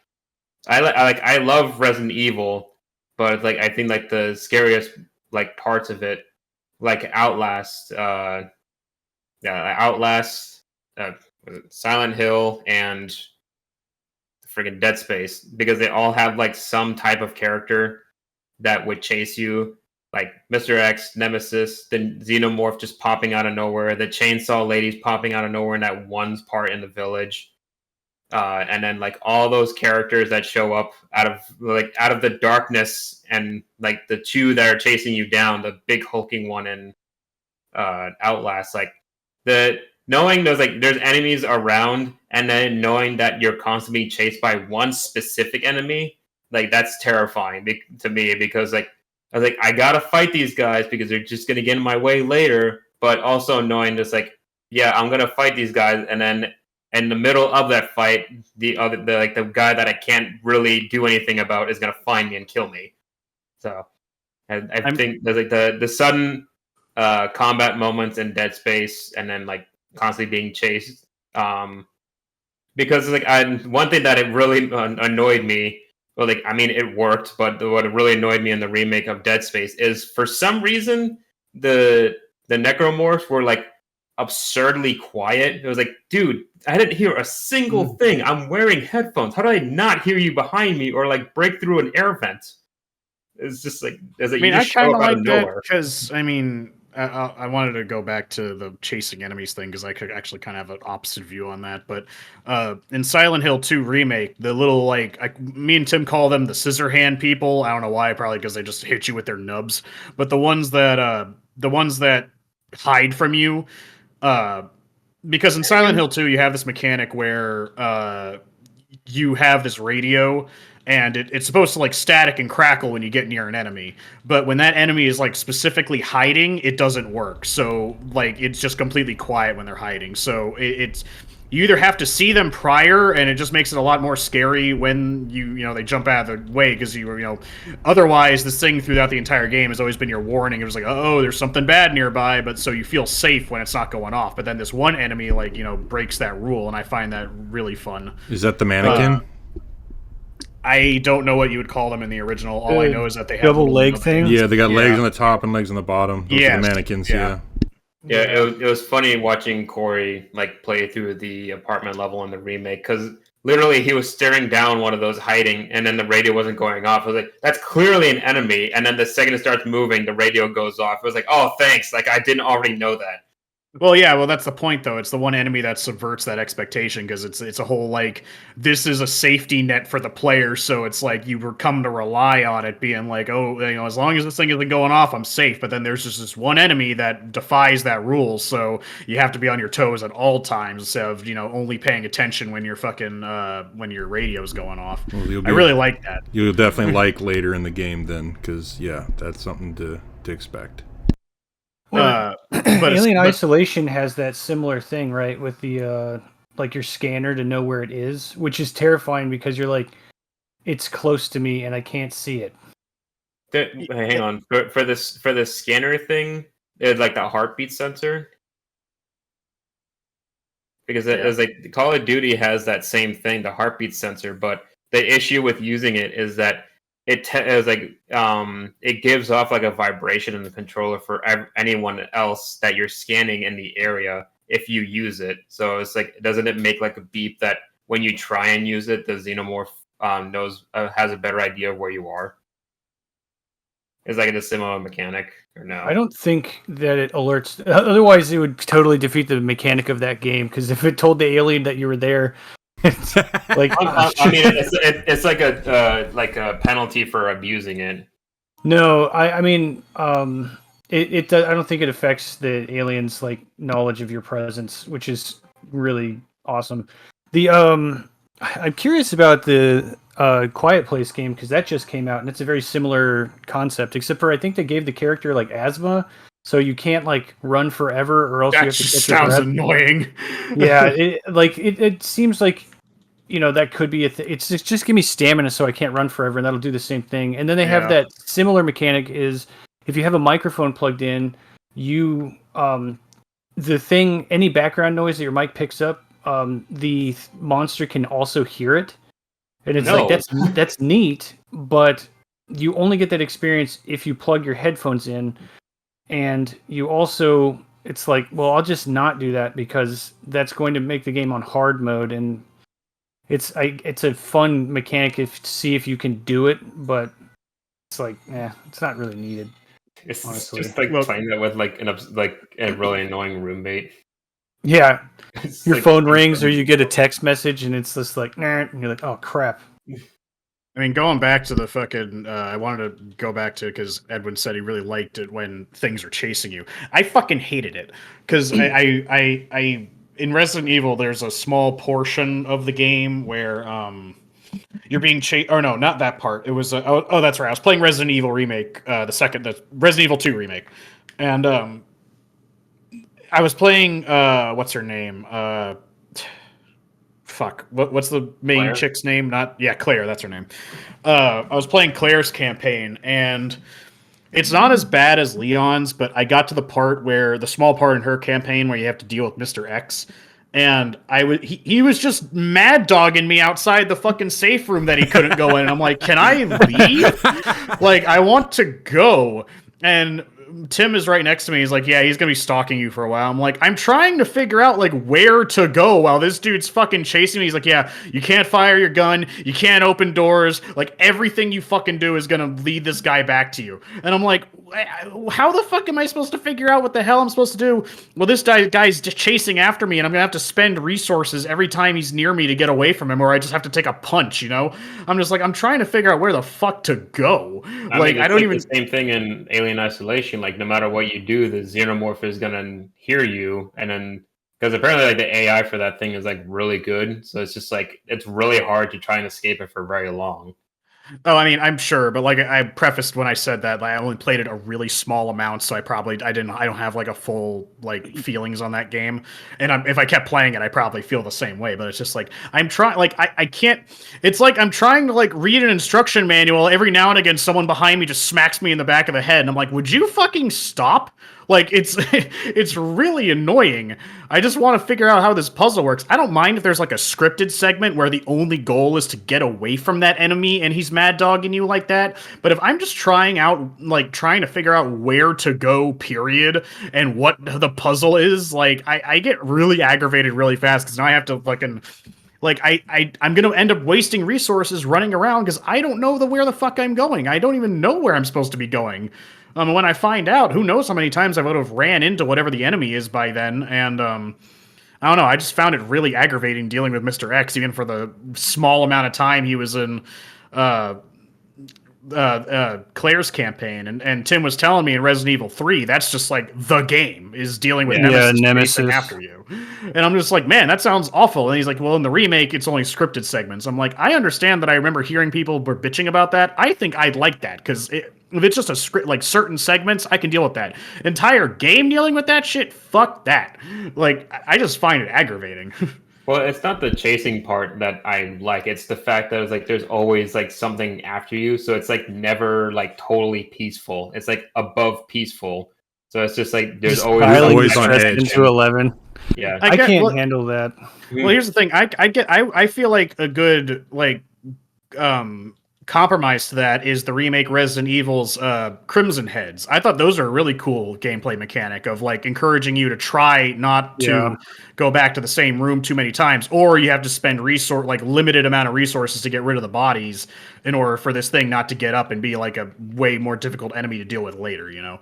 I love Resident Evil, but like I think like the scariest like parts of it, like Outlast, Silent Hill, and freaking Dead Space, because they all have like some type of character that would chase you, like Mr. X, Nemesis, the Xenomorph just popping out of nowhere, the chainsaw ladies popping out of nowhere in that one part in the village. and then like all those characters that show up out of the darkness, and like the two that are chasing you down, the big hulking one in Outlast, like the knowing there's enemies around, and then knowing that you're constantly chased by one specific enemy, like that's terrifying to me, because like I was like, I gotta fight these guys because they're just gonna get in my way later, but also knowing this, like, yeah, I'm gonna fight these guys, and then in the middle of that fight, the guy that I can't really do anything about is gonna find me and kill me. So I think there's like the sudden combat moments in Dead Space, and then like constantly being chased. Because like one thing that it really annoyed me. Well, like I mean, it worked, but what really annoyed me in the remake of Dead Space is for some reason the necromorphs were like absurdly quiet. It was like, dude, I didn't hear a single thing. I'm wearing headphones. How did I not hear you behind me or like break through an air vent? It's just like, I mean, I kind of like that because I mean, I wanted to go back to the chasing enemies thing because I could actually kind of have an opposite view on that. But in Silent Hill 2 remake, the little like me and Tim call them the scissor hand people. I don't know why, probably because they just hit you with their nubs. But the ones that hide from you, because in Silent Hill 2 you have this mechanic where you have this radio, and it's supposed to like static and crackle when you get near an enemy. But when that enemy is like specifically hiding, it doesn't work. So like it's just completely quiet when they're hiding. So it's you either have to see them prior, and it just makes it a lot more scary when they jump out of the way, because otherwise this thing throughout the entire game has always been your warning. It was like, oh, there's something bad nearby, but so you feel safe when it's not going off. But then this one enemy breaks that rule, and I find that really fun. Is that the mannequin? I don't know what you would call them in the original. All I know is that they have double leg thing. Yeah, they got legs on the top and legs on the bottom. Those are the mannequins. Yeah. Yeah, it was funny watching Corey like play through the apartment level in the remake, because literally he was staring down one of those hiding, and then the radio wasn't going off. I was like, that's clearly an enemy. And then the second it starts moving, the radio goes off. It was like, oh, thanks. Like I didn't already know that. Well, yeah, that's the point, though. It's the one enemy that subverts that expectation, because it's a whole, like, this is a safety net for the player, so it's like you were come to rely on it being like, oh, as long as this thing isn't going off, I'm safe. But then there's just this one enemy that defies that rule, so you have to be on your toes at all times instead of, only paying attention when you're fucking, when your radio's going off. Well, I really like that. You'll definitely like later in the game then, because, yeah, that's something to expect. But Alien Isolation has that similar thing, right? With the like your scanner to know where it is, which is terrifying because you're like, it's close to me and I can't see it. Hang on, for the scanner thing, it's like the heartbeat sensor, because it was like Call of Duty has that same thing, the heartbeat sensor. But the issue with using it is that it gives off like a vibration in the controller for anyone else that you're scanning in the area if you use it. So it's like, doesn't it make like a beep that when you try and use it, the xenomorph has a better idea of where you are? Is like a similar mechanic or no? I don't think that it alerts. Otherwise, it would totally defeat the mechanic of that game, because if it told the alien that you were there. Like I mean, it's like a penalty for abusing it. No, I mean, it does. I don't think it affects the aliens' like knowledge of your presence, which is really awesome. The I'm curious about the Quiet Place game, because that just came out and it's a very similar concept, except for I think they gave the character like asthma. So you can't like run forever, or else that you have to just sounds annoying. Yeah, it seems like that could be a thing. It's just give me stamina so I can't run forever, and that'll do the same thing. And then they have that similar mechanic is if you have a microphone plugged in, you any background noise that your mic picks up, the monster can also hear it, and it's like that's neat, but you only get that experience if you plug your headphones in. And you also, it's like, well, I'll just not do that because that's going to make the game on hard mode, and it's a fun mechanic to see if you can do it, but it's like, it's not really needed. It's honestly just like playing that with like a really annoying roommate. Yeah. It's Your like- phone rings or you get a text message and it's just like, nah, and you're like, oh crap. I mean, going back to the fucking, I wanted to go back to because Edwin said he really liked it when things are chasing you. I fucking hated it because I in Resident Evil there's a small portion of the game where you're being chased. Or no, not that part. It was oh that's right. I was playing Resident Evil remake, the Resident Evil 2 remake, and I was playing what's her name fuck. What's the main Claire? chick's name? Claire. That's her name. I was playing Claire's campaign, and it's not as bad as Leon's, but I got to the part where the small part in her campaign where you have to deal with Mr. X, and he was just mad dogging me outside the fucking safe room that he couldn't go in. And I'm like, can I leave? Like, I want to go. And Tim is right next to me. He's like, yeah, he's gonna be stalking you for a while. I'm like, I'm trying to figure out like where to go while this dude's fucking chasing me. He's like, yeah, you can't fire your gun, you can't open doors, like everything you fucking do is gonna lead this guy back to you. And I'm like, how the fuck am I supposed to figure out what the hell I'm supposed to do? Well, this guy's just chasing after me, and I'm gonna have to spend resources every time he's near me to get away from him, or I just have to take a punch, you know? I'm just like, I'm trying to figure out where the fuck to go. I don't even the same thing in Alien Isolation. Like, no matter what you do, the xenomorph is gonna hear you, and then because apparently like the AI for that thing is like really good, so it's just like it's really hard to try and escape it for very long. Oh, I mean, I'm sure, but like I prefaced when I said that, like, I only played it a really small amount, so I don't have like a full like feelings on that game. And if I kept playing it, I probably feel the same way. But it's just like I'm trying, like I can't. It's like I'm trying to like read an instruction manual. Every now and again, someone behind me just smacks me in the back of the head, and I'm like, would you fucking stop? Like it's really annoying. I just want to figure out how this puzzle works. I don't mind if there's like a scripted segment where the only goal is to get away from that enemy and he's mad dogging you like that. But if I'm just trying to figure out where to go, period, and what the puzzle is, like I get really aggravated really fast because now I have to fucking like I'm gonna end up wasting resources running around because I don't know where the fuck I'm going. I don't even know where I'm supposed to be going. When I find out, who knows how many times I would have ran into whatever the enemy is by then, and I don't know. I just found it really aggravating dealing with Mr. X, even for the small amount of time he was in Claire's campaign. And Tim was telling me in Resident Evil 3, that's just like the game is dealing with Nemesis chasing after you. And I'm just like, man, that sounds awful. And he's like, well, in the remake, it's only scripted segments. I'm like, I understand that. I remember hearing people were bitching about that. I think I'd like that because if it's just a script, like certain segments, I can deal with that. Entire game dealing with that shit, fuck that. Like, I just find it aggravating. Well, it's not the chasing part that I like. It's the fact that it's like there's always like something after you, so it's like never like totally peaceful. It's like above peaceful. So it's just like there's always on edge. Into 11. Yeah, I can't handle that. Well, here's the thing. I feel like a good like compromise to that is the remake Resident Evil's Crimson Heads. I thought those are a really cool gameplay mechanic of like encouraging you to try not to go back to the same room too many times, or you have to spend limited amount of resources to get rid of the bodies in order for this thing not to get up and be like a way more difficult enemy to deal with later, you know.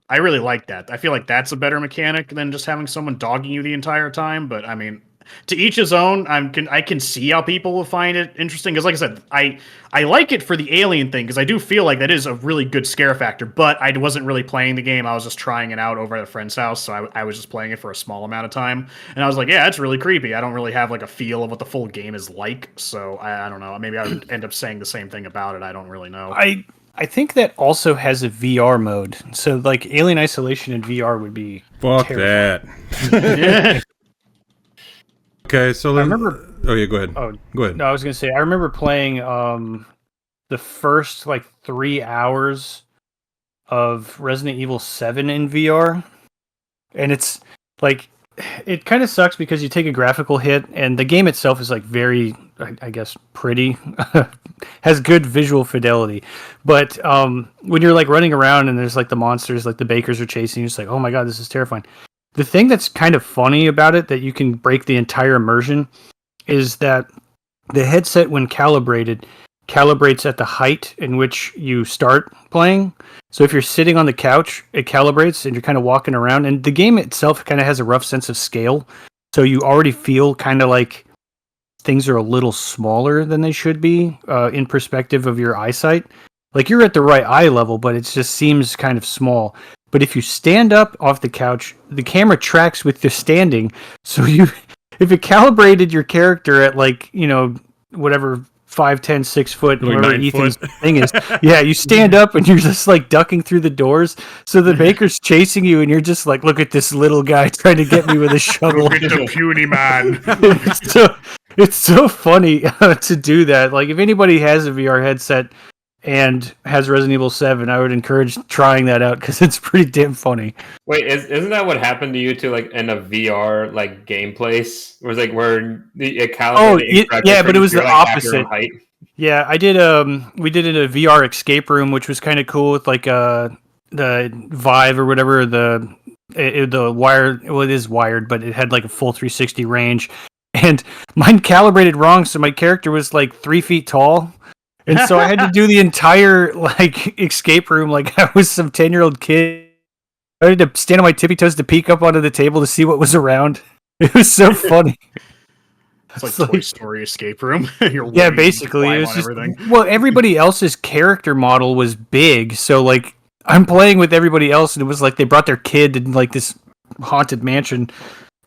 I really like that. I feel like that's a better mechanic than just having someone dogging you the entire time. But I mean, to each his own. I can see how people will find it interesting because, like I said, I like it for the alien thing because I do feel like that is a really good scare factor. But I wasn't really playing the game; I was just trying it out over at a friend's house, so I was just playing it for a small amount of time. And I was like, yeah, it's really creepy. I don't really have like a feel of what the full game is like, so I don't know. Maybe I would end up saying the same thing about it. I don't really know. I think that also has a VR mode. So, like, Alien Isolation in VR would be fuck terrifying. that. Okay, so I remember. Oh yeah, go ahead. Oh, go ahead. No, I was gonna say I remember playing the first like 3 hours of Resident Evil 7 in VR, and it's like it kind of sucks because you take a graphical hit, and the game itself is like very, I guess, pretty, has good visual fidelity. But when you're like running around and there's like the monsters, like the bakers are chasing you, it's like, oh my god, this is terrifying. The thing that's kind of funny about it that you can break the entire immersion is that the headset, when calibrated, calibrates at the height in which you start playing. So if you're sitting on the couch, it calibrates and you're kind of walking around. And the game itself kind of has a rough sense of scale. So you already feel kind of like things are a little smaller than they should be in perspective of your eyesight. Like you're at the right eye level, but it just seems kind of small. But if you stand up off the couch, the camera tracks with the standing. So if it calibrated your character at like, whatever 5'10", 6 foot, like whatever 9 Ethan's foot. thing is, yeah, you stand up and you're just like ducking through the doors. So the baker's chasing you and you're just like, look at this little guy trying to get me with a shovel. Look at the puny man. It's so funny to do that. Like if anybody has a VR headset and has Resident Evil 7, I would encourage trying that out because it's pretty damn funny. Wait, isn't that what happened to you too? Like in a VR like gameplace, where it's like where it calibrated? Yeah, but it was the opposite. Height. Yeah, I did. We did it in a VR escape room, which was kind of cool with like the Vive or whatever the wire. Well, it is wired, but it had like a full 360 range, and mine calibrated wrong, so my character was like 3 feet tall. And so I had to do the entire like escape room like I was some 10-year-old kid. I had to stand on my tippy toes to peek up onto the table to see what was around. It was so funny. It's like Toy Story escape room. Yeah, basically. It was just, well, everybody else's character model was big, so like I'm playing with everybody else, and it was like they brought their kid in like this haunted mansion.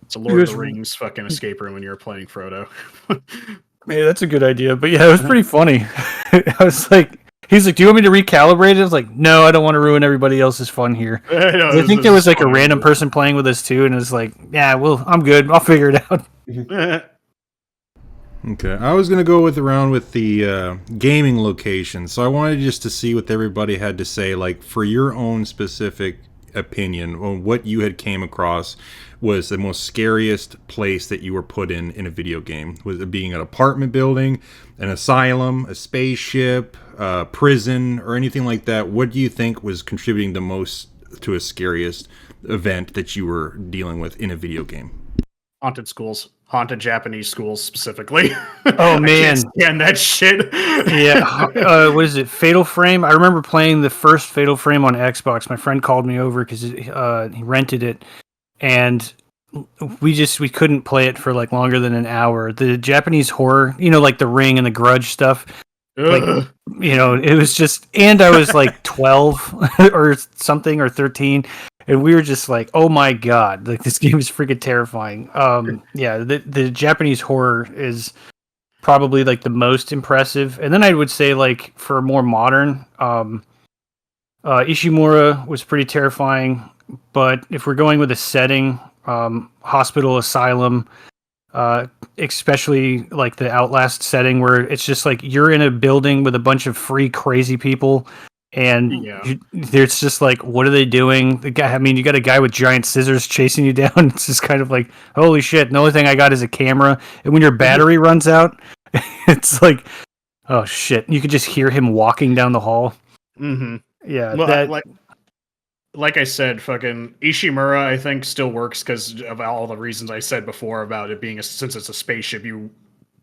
It's a Lord of the Rings fucking escape room when you were playing Frodo. Man, that's a good idea. But yeah, it was pretty funny. I was like, he's like, do you want me to recalibrate it? I was like, no, I don't want to ruin everybody else's fun here. I think there was like a random person playing with us too, and it was like, yeah, well, I'm good. I'll figure it out. Okay, I was going to go around with the gaming location, so I wanted just to see what everybody had to say, like, for your own specific opinion on what you had came across was the most scariest place that you were put in a video game. Was it being an apartment building, an asylum, a spaceship, a prison, or anything like that? What do you think was contributing the most to a scariest event that you were dealing with in a video game? Haunted schools. Haunted Japanese schools specifically. Oh man, and that shit. Yeah, what is it? Fatal Frame. I remember playing the first Fatal Frame on Xbox. My friend called me over because he rented it, and we couldn't play it for like longer than an hour. The Japanese horror, like The Ring and The Grudge stuff. Like, it was just, and I was like 12 or something, or 13. And we were just like, oh my god, like this game is freaking terrifying. Yeah, the Japanese horror is probably like the most impressive. And then I would say like for more modern, Ishimura was pretty terrifying. But if we're going with a setting, hospital, asylum, especially like the Outlast setting where it's just like you're in a building with a bunch of free crazy people. And there's just like, what are they doing? You got a guy with giant scissors chasing you down. It's just kind of like, holy shit. The only thing I got is a camera. And when your battery runs out, it's like, oh shit. You could just hear him walking down the hall. Mm-hmm. Yeah. Well, like I said, fucking Ishimura, I think, still works because of all the reasons I said before about it being since it's a spaceship, you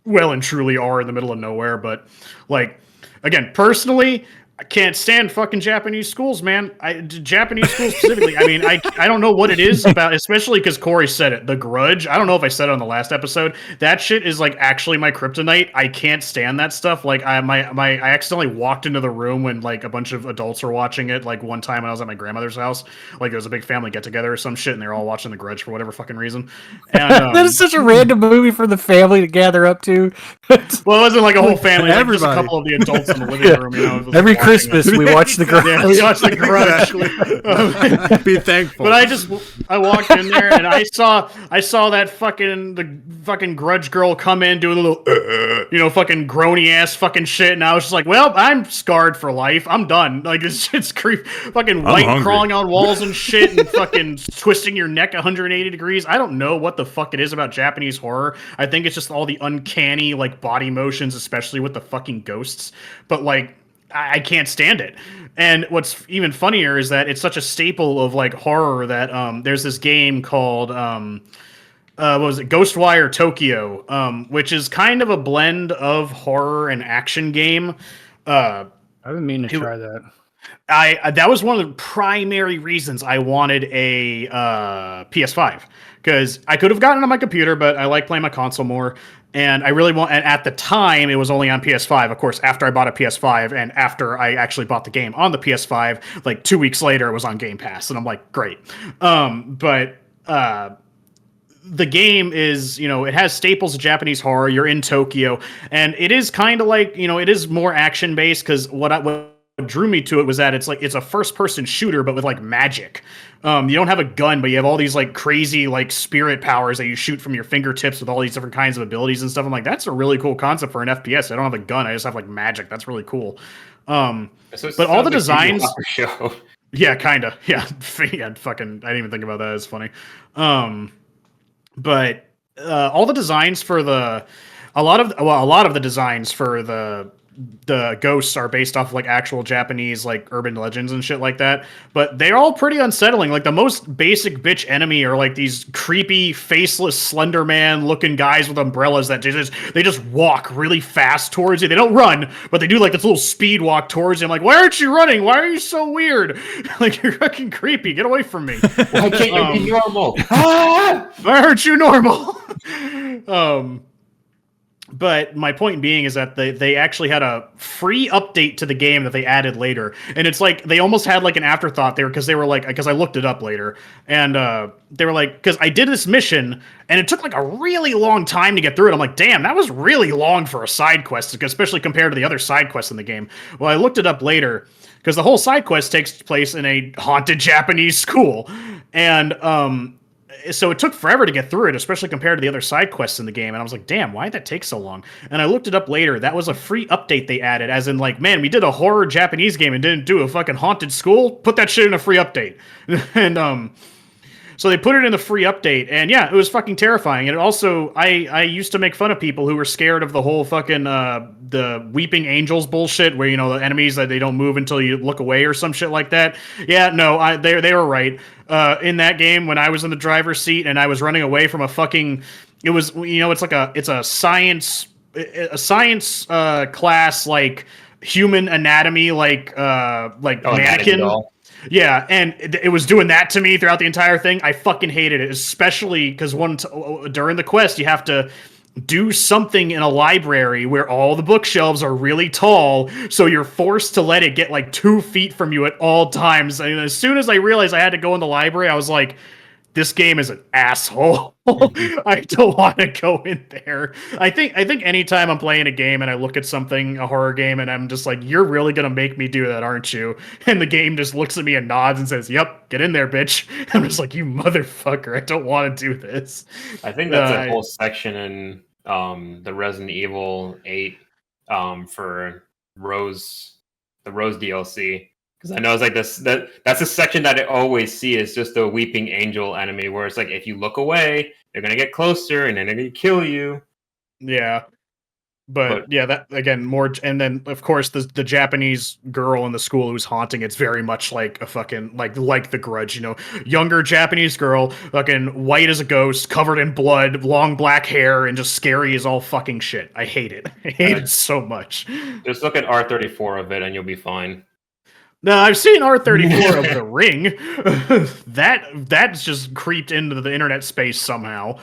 well and truly are in the middle of nowhere. But like, again, personally, I can't stand fucking Japanese schools, man. Japanese schools specifically. I mean, I don't know what it is about, especially because Corey said it. The Grudge. I don't know if I said it on the last episode. That shit is like actually my kryptonite. I can't stand that stuff. Like I accidentally walked into the room when like a bunch of adults were watching it. Like one time when I was at my grandmother's house, like there was a big family get together or some shit, and they're all watching The Grudge for whatever fucking reason. And that is such a random movie for the family to gather up to. Well, it wasn't like a whole family. Like just a couple of the adults in the living room. Every Christmas we watch The Grudge. Yeah, we watch The Grudge. Be thankful. But I walked in there and I saw that fucking Grudge girl come in doing a little fucking groany ass fucking shit, and I was just like, well, I'm scarred for life. I'm done. Like this shit's creepy. Fucking white crawling on walls and shit, and fucking twisting your neck 180 degrees. I don't know what the fuck it is about Japanese horror. I think it's just all the uncanny like body motions, especially with the fucking ghosts. But like, I can't stand it. And what's even funnier is that it's such a staple of like horror that there's this game called what was it, Ghostwire Tokyo, which is kind of a blend of horror and action game. I've been meaning to try that. That was one of the primary reasons I wanted a PS5, because I could have gotten it on my computer, but I like playing my console more. And I really want. And at the time, it was only on PS5. Of course, after I bought a PS5, and after I actually bought the game on the PS5, like 2 weeks later, it was on Game Pass, and I'm like, great. But the game is, it has staples of Japanese horror. You're in Tokyo, and it is kind of like, it is more action based, because what drew me to it was that it's a first person shooter, but with like magic. You don't have a gun, but you have all these like crazy like spirit powers that you shoot from your fingertips with all these different kinds of abilities and stuff. I'm like, that's a really cool concept for an FPS. I don't have a gun, I just have like magic. That's really cool. But all the designs, show. yeah, kind of, yeah, yeah, fucking, I didn't even think about that. It's funny. But all the designs for a lot of the designs for the ghosts are based off of like actual Japanese like urban legends and shit like that. But they're all pretty unsettling. Like the most basic bitch enemy are like these creepy, faceless Slender Man looking guys with umbrellas that they just walk really fast towards you. They don't run, but they do like this little speed walk towards you. I'm like, why aren't you running? Why are you so weird? Like, you're fucking creepy. Get away from me. Why can't you be normal? Why aren't you normal? But my point being is that they actually had a free update to the game that they added later, and it's like they almost had like an afterthought there, because I looked it up later, and they were like, because I did this mission and it took like a really long time to get through it. I'm like, damn, that was really long for a side quest, especially compared to the other side quests in the game. Well, I looked it up later, because the whole side quest takes place in a haunted Japanese school, and so it took forever to get through it, especially compared to the other side quests in the game. And I was like, damn, why did that take so long? And I looked it up later. That was a free update they added, as in like, man, we did a horror Japanese game and didn't do a fucking haunted school. Put that shit in a free update. And so they put it in the free update, and yeah, it was fucking terrifying. And it also, I used to make fun of people who were scared of the whole fucking the weeping angels bullshit, where the enemies that they don't move until you look away or some shit like that. Yeah, no, they were right. In that game, when I was in the driver's seat and I was running away from a fucking, it was, it's a science class, like human anatomy, like mannequin. Yeah, and it was doing that to me throughout the entire thing. I fucking hated it, especially because during the quest, you have to do something in a library where all the bookshelves are really tall, so you're forced to let it get like 2 feet from you at all times. And as soon as I realized I had to go in the library, I was like, this game is an asshole. I don't want to go in there. I think anytime I'm playing a game and I look at something, a horror game, and I'm just like, you're really gonna make me do that, aren't you? And the game just looks at me and nods and says, yep, get in there, bitch. I'm just like, you motherfucker, I don't want to do this. I think that's a whole section in the Resident Evil 8 for the Rose DLC. Because I know it's like that's a section that I always see is just a weeping angel enemy, where it's like, if you look away, they're gonna get closer and then they're gonna kill you. Yeah. But yeah, that again, more, and then of course the Japanese girl in the school who's haunting, it's very much like a fucking like The Grudge, younger Japanese girl, fucking white as a ghost, covered in blood, long black hair, and just scary as all fucking shit. I hate it. I hate it so much. Just look at R34 of it and you'll be fine. No, I've seen R34 of The Ring. That's just creeped into the internet space somehow.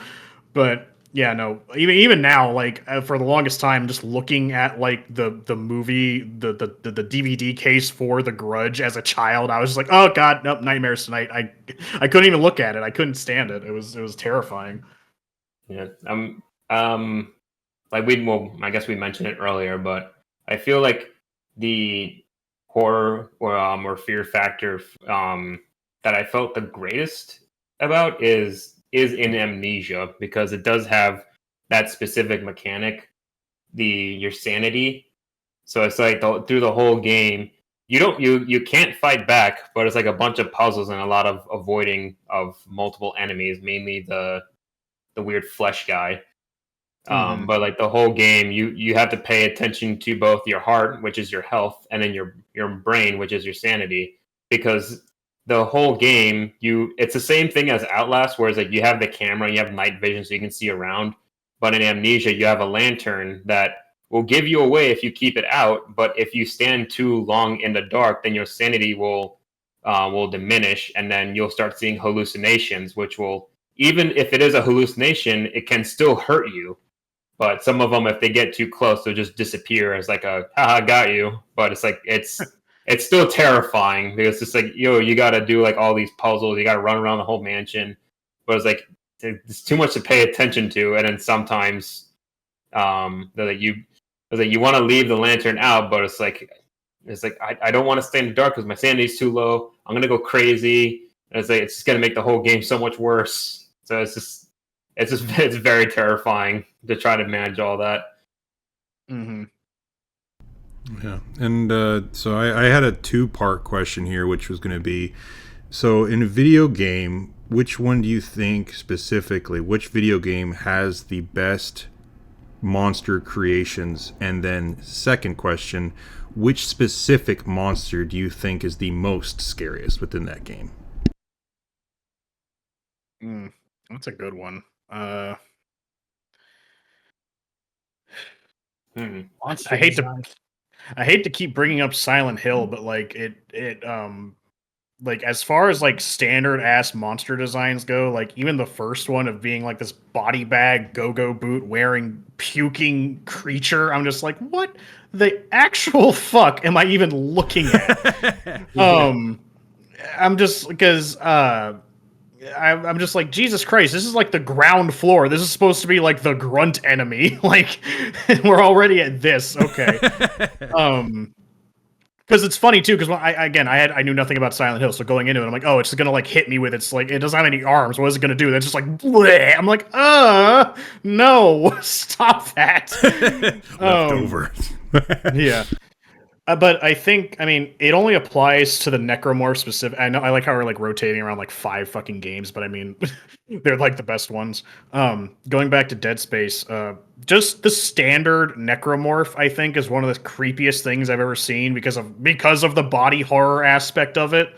But yeah, no. Even now, like for the longest time, just looking at like the movie, the DVD case for The Grudge as a child, I was just like, oh god, nope, nightmares tonight. I couldn't even look at it. I couldn't stand it. It was terrifying. Yeah. I guess we mentioned it earlier, but I feel like the horror or fear factor that I felt the greatest about is in Amnesia, because it does have that specific mechanic, your sanity. So it's like through the whole game, you can't fight back, but it's like a bunch of puzzles and a lot of avoiding of multiple enemies, mainly the weird flesh guy. But like the whole game, you have to pay attention to both your heart, which is your health, and then your brain, which is your sanity, because the whole game, it's the same thing as Outlast, whereas like you have the camera, you have night vision, so you can see around. But in Amnesia, you have a lantern that will give you away if you keep it out. But if you stand too long in the dark, then your sanity will diminish, and then you'll start seeing hallucinations, which will, even if it is a hallucination, it can still hurt you. But some of them, if they get too close, they'll just disappear as like a haha, got you. But it's like it's still terrifying because it's like, you got to do like all these puzzles, you got to run around the whole mansion. But it's like it's too much to pay attention to, and then sometimes you want to leave the lantern out, but it's like I don't want to stay in the dark because my sanity's too low. I'm gonna go crazy, and it's like it's just gonna make the whole game so much worse. So it's very terrifying to try to manage all that. Mm-hmm. Yeah, and so I had a 2-part question here, which was going to be, so in a video game, which one do you think specifically, which video game has the best monster creations? And then second question, which specific monster do you think is the most scariest within that game? That's a good one. Monster I hate to keep bringing up Silent Hill, but like it like as far as like standard ass monster designs go, like even the first one of being like this body bag go-go boot wearing puking creature, I'm just like, what the actual fuck am I even looking at? I'm just because I'm just like, Jesus Christ, this is like the ground floor. This is supposed to be like the grunt enemy. Like, we're already at this. Okay. Because it's funny too, because I knew nothing about Silent Hill, so going into it, I'm like, oh, it's gonna like hit me with its like, it doesn't have any arms. What is it gonna do? That's just like, bleh. I'm like, no, stop that. Leftover. Yeah. But I think, it only applies to the necromorph specific. I know I like how we're like rotating around like 5 fucking games, but I mean, they're like the best ones. Going back to Dead Space, just the standard necromorph, I think, is one of the creepiest things I've ever seen because of the body horror aspect of it.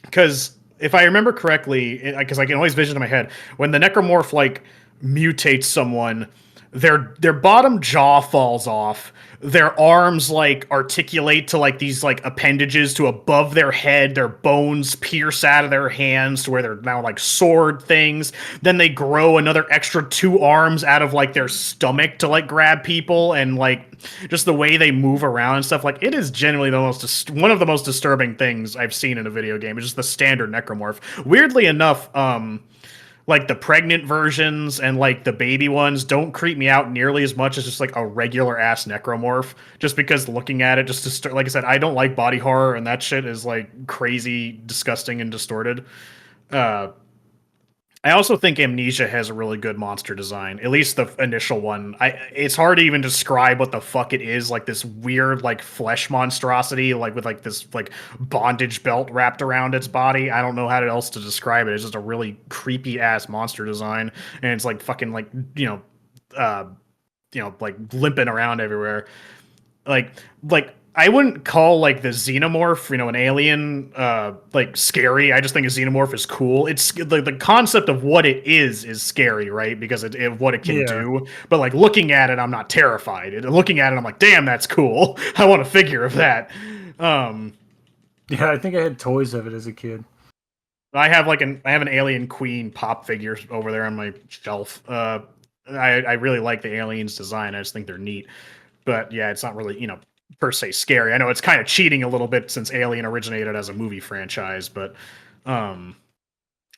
Because if I remember correctly, because I can always vision in my head when the necromorph like mutates someone, their bottom jaw falls off, their arms like articulate to like these like appendages to above their head, their bones pierce out of their hands to where they're now like sword things, then they grow another extra 2 arms out of like their stomach to like grab people, and like just the way they move around and stuff, like it is genuinely one of the most disturbing things I've seen in a video game. It's just the standard necromorph. Weirdly enough, like the pregnant versions and like the baby ones don't creep me out nearly as much as just like a regular ass necromorph, just because looking at it just to start, like I said, I don't like body horror, and that shit is like crazy disgusting and distorted. I also think Amnesia has a really good monster design, at least the initial one. It's hard to even describe what the fuck it is, like this weird like flesh monstrosity, like with like this like bondage belt wrapped around its body. I don't know how else to describe it. It's just a really creepy ass monster design, and it's like fucking like like limping around everywhere. Like I wouldn't call like the xenomorph, an alien, like scary. I just think a xenomorph is cool. It's the concept of what it is scary, right? Because of what it can do. But like looking at it, I'm not terrified. Looking at it, I'm like, damn, that's cool. I want a figure of that. Yeah, I think I had toys of it as a kid. I have an alien queen pop figure over there on my shelf. I really like the aliens design. I just think they're neat. But yeah, it's not really, per se scary. I know it's kind of cheating a little bit since Alien originated as a movie franchise, but I'm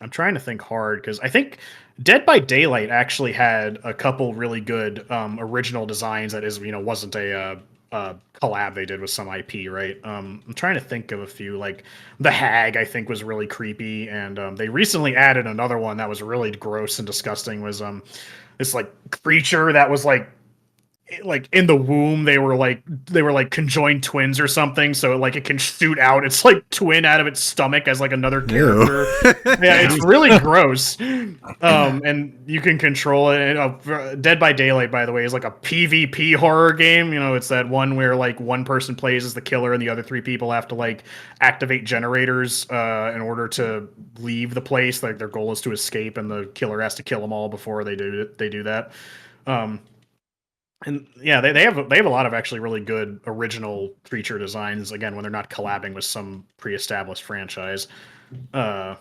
trying to think hard because I think Dead by Daylight actually had a couple really good original designs that wasn't a collab they did with some IP, right? I'm trying to think of a few, like the Hag I think was really creepy, and they recently added another one that was really gross and disgusting, was this like creature that was like, like in the womb they were like conjoined twins or something, so like it can shoot out its like twin out of its stomach as like another character. Yeah, it's really gross. And you can control it. And Dead by Daylight, by the way, is like a PvP horror game. It's that one where like one person plays as the killer and the other 3 people have to like activate generators in order to leave the place. Like their goal is to escape, and the killer has to kill them all before they do that. And yeah, they have a lot of actually really good original creature designs. Again, when they're not collabing with some pre-established franchise. I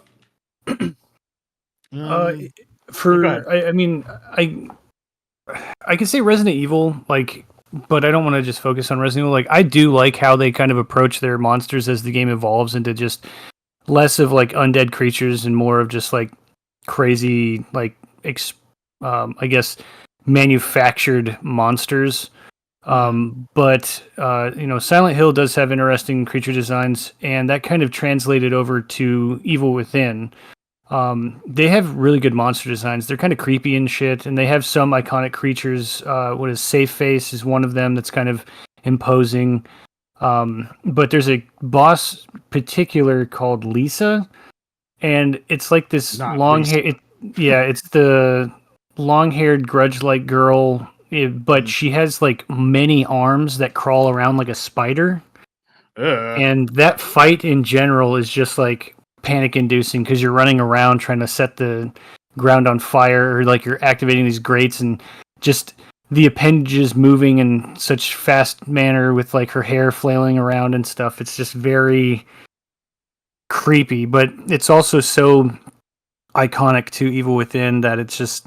mean, I could say Resident Evil, like, but I don't want to just focus on Resident Evil. Like, I do like how they kind of approach their monsters as the game evolves into just less of like undead creatures and more of just like crazy, like, I guess, manufactured monsters. But Silent Hill does have interesting creature designs, and that kind of translated over to Evil Within. They have really good monster designs. They're kind of creepy and shit, and they have some iconic creatures. What is Safe Face is one of them that's kind of imposing. But there's a boss particular called Lisa, and it's like this long hair. It's the long-haired grudge-like girl, but she has like many arms that crawl around like a spider. And that fight in general is just like panic-inducing because you're running around trying to set the ground on fire, or like you're activating these grates, and just the appendages moving in such fast manner with like her hair flailing around and stuff. It's just very creepy, but it's also so iconic to Evil Within that it's just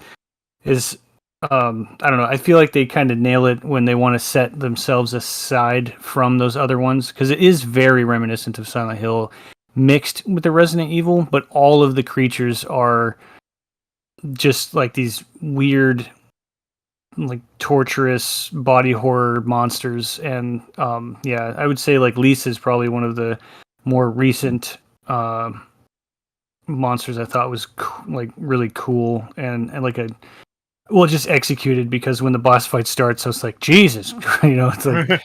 is I don't know. I feel like they kind of nail it when they want to set themselves aside from those other ones, because it is very reminiscent of Silent Hill mixed with the Resident Evil, but all of the creatures are just like these weird, like torturous body horror monsters. And I would say like Lisa is probably one of the more recent monsters I thought was like really cool and like just executed, because when the boss fight starts, I was like, Jesus, it's like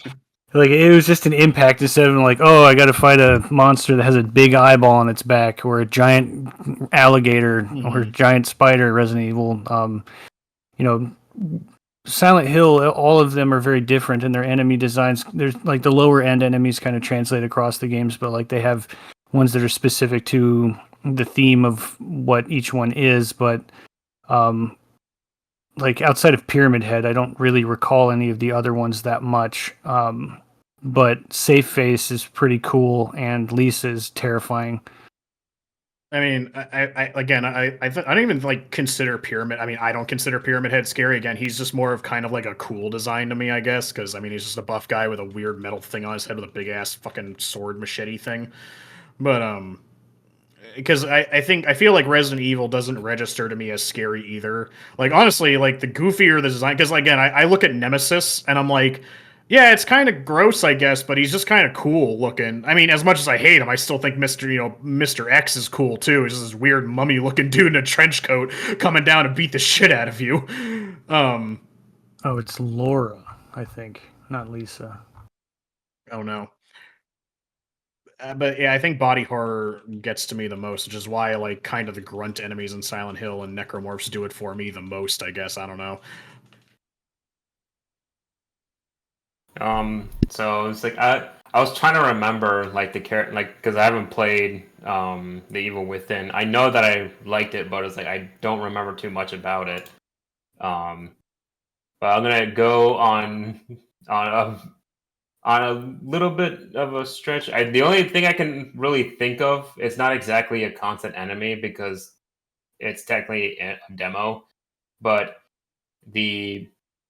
like it was just an impact instead of like, oh, I got to fight a monster that has a big eyeball on its back, or a giant alligator, or a giant spider. Resident Evil, Silent Hill, all of them are very different in their enemy designs. There's like the lower end enemies kind of translate across the games, but like they have ones that are specific to the theme of what each one is. But like outside of Pyramid Head, I don't really recall any of the other ones that much. But Safe Face is pretty cool, and Lisa is terrifying. I mean, I don't even like consider Pyramid. I mean, I don't consider Pyramid Head scary. Again, he's just more of kind of like a cool design to me, I guess, because I mean, he's just a buff guy with a weird metal thing on his head with a big ass fucking sword machete thing. But because I feel like Resident Evil doesn't register to me as scary either. Like honestly, like the goofier the design, because again, I look at Nemesis and I'm like, yeah, it's kind of gross, I guess, but he's just kind of cool looking. I mean, as much as I hate him, I still think Mr. X is cool too. He's just this weird mummy looking dude in a trench coat coming down to beat the shit out of you. Oh, it's Laura, I think, not Lisa. Oh no. But yeah, I think body horror gets to me the most, which is why like kind of the grunt enemies in Silent Hill and Necromorphs do it for me the most, I guess. I don't know. So it's like I was trying to remember like the character, like because I haven't played the Evil Within. I know that I liked it, but it's like I don't remember too much about it. But I'm gonna go on a little bit of a stretch. The only thing I can really think of, it's not exactly a constant enemy because it's technically a demo, but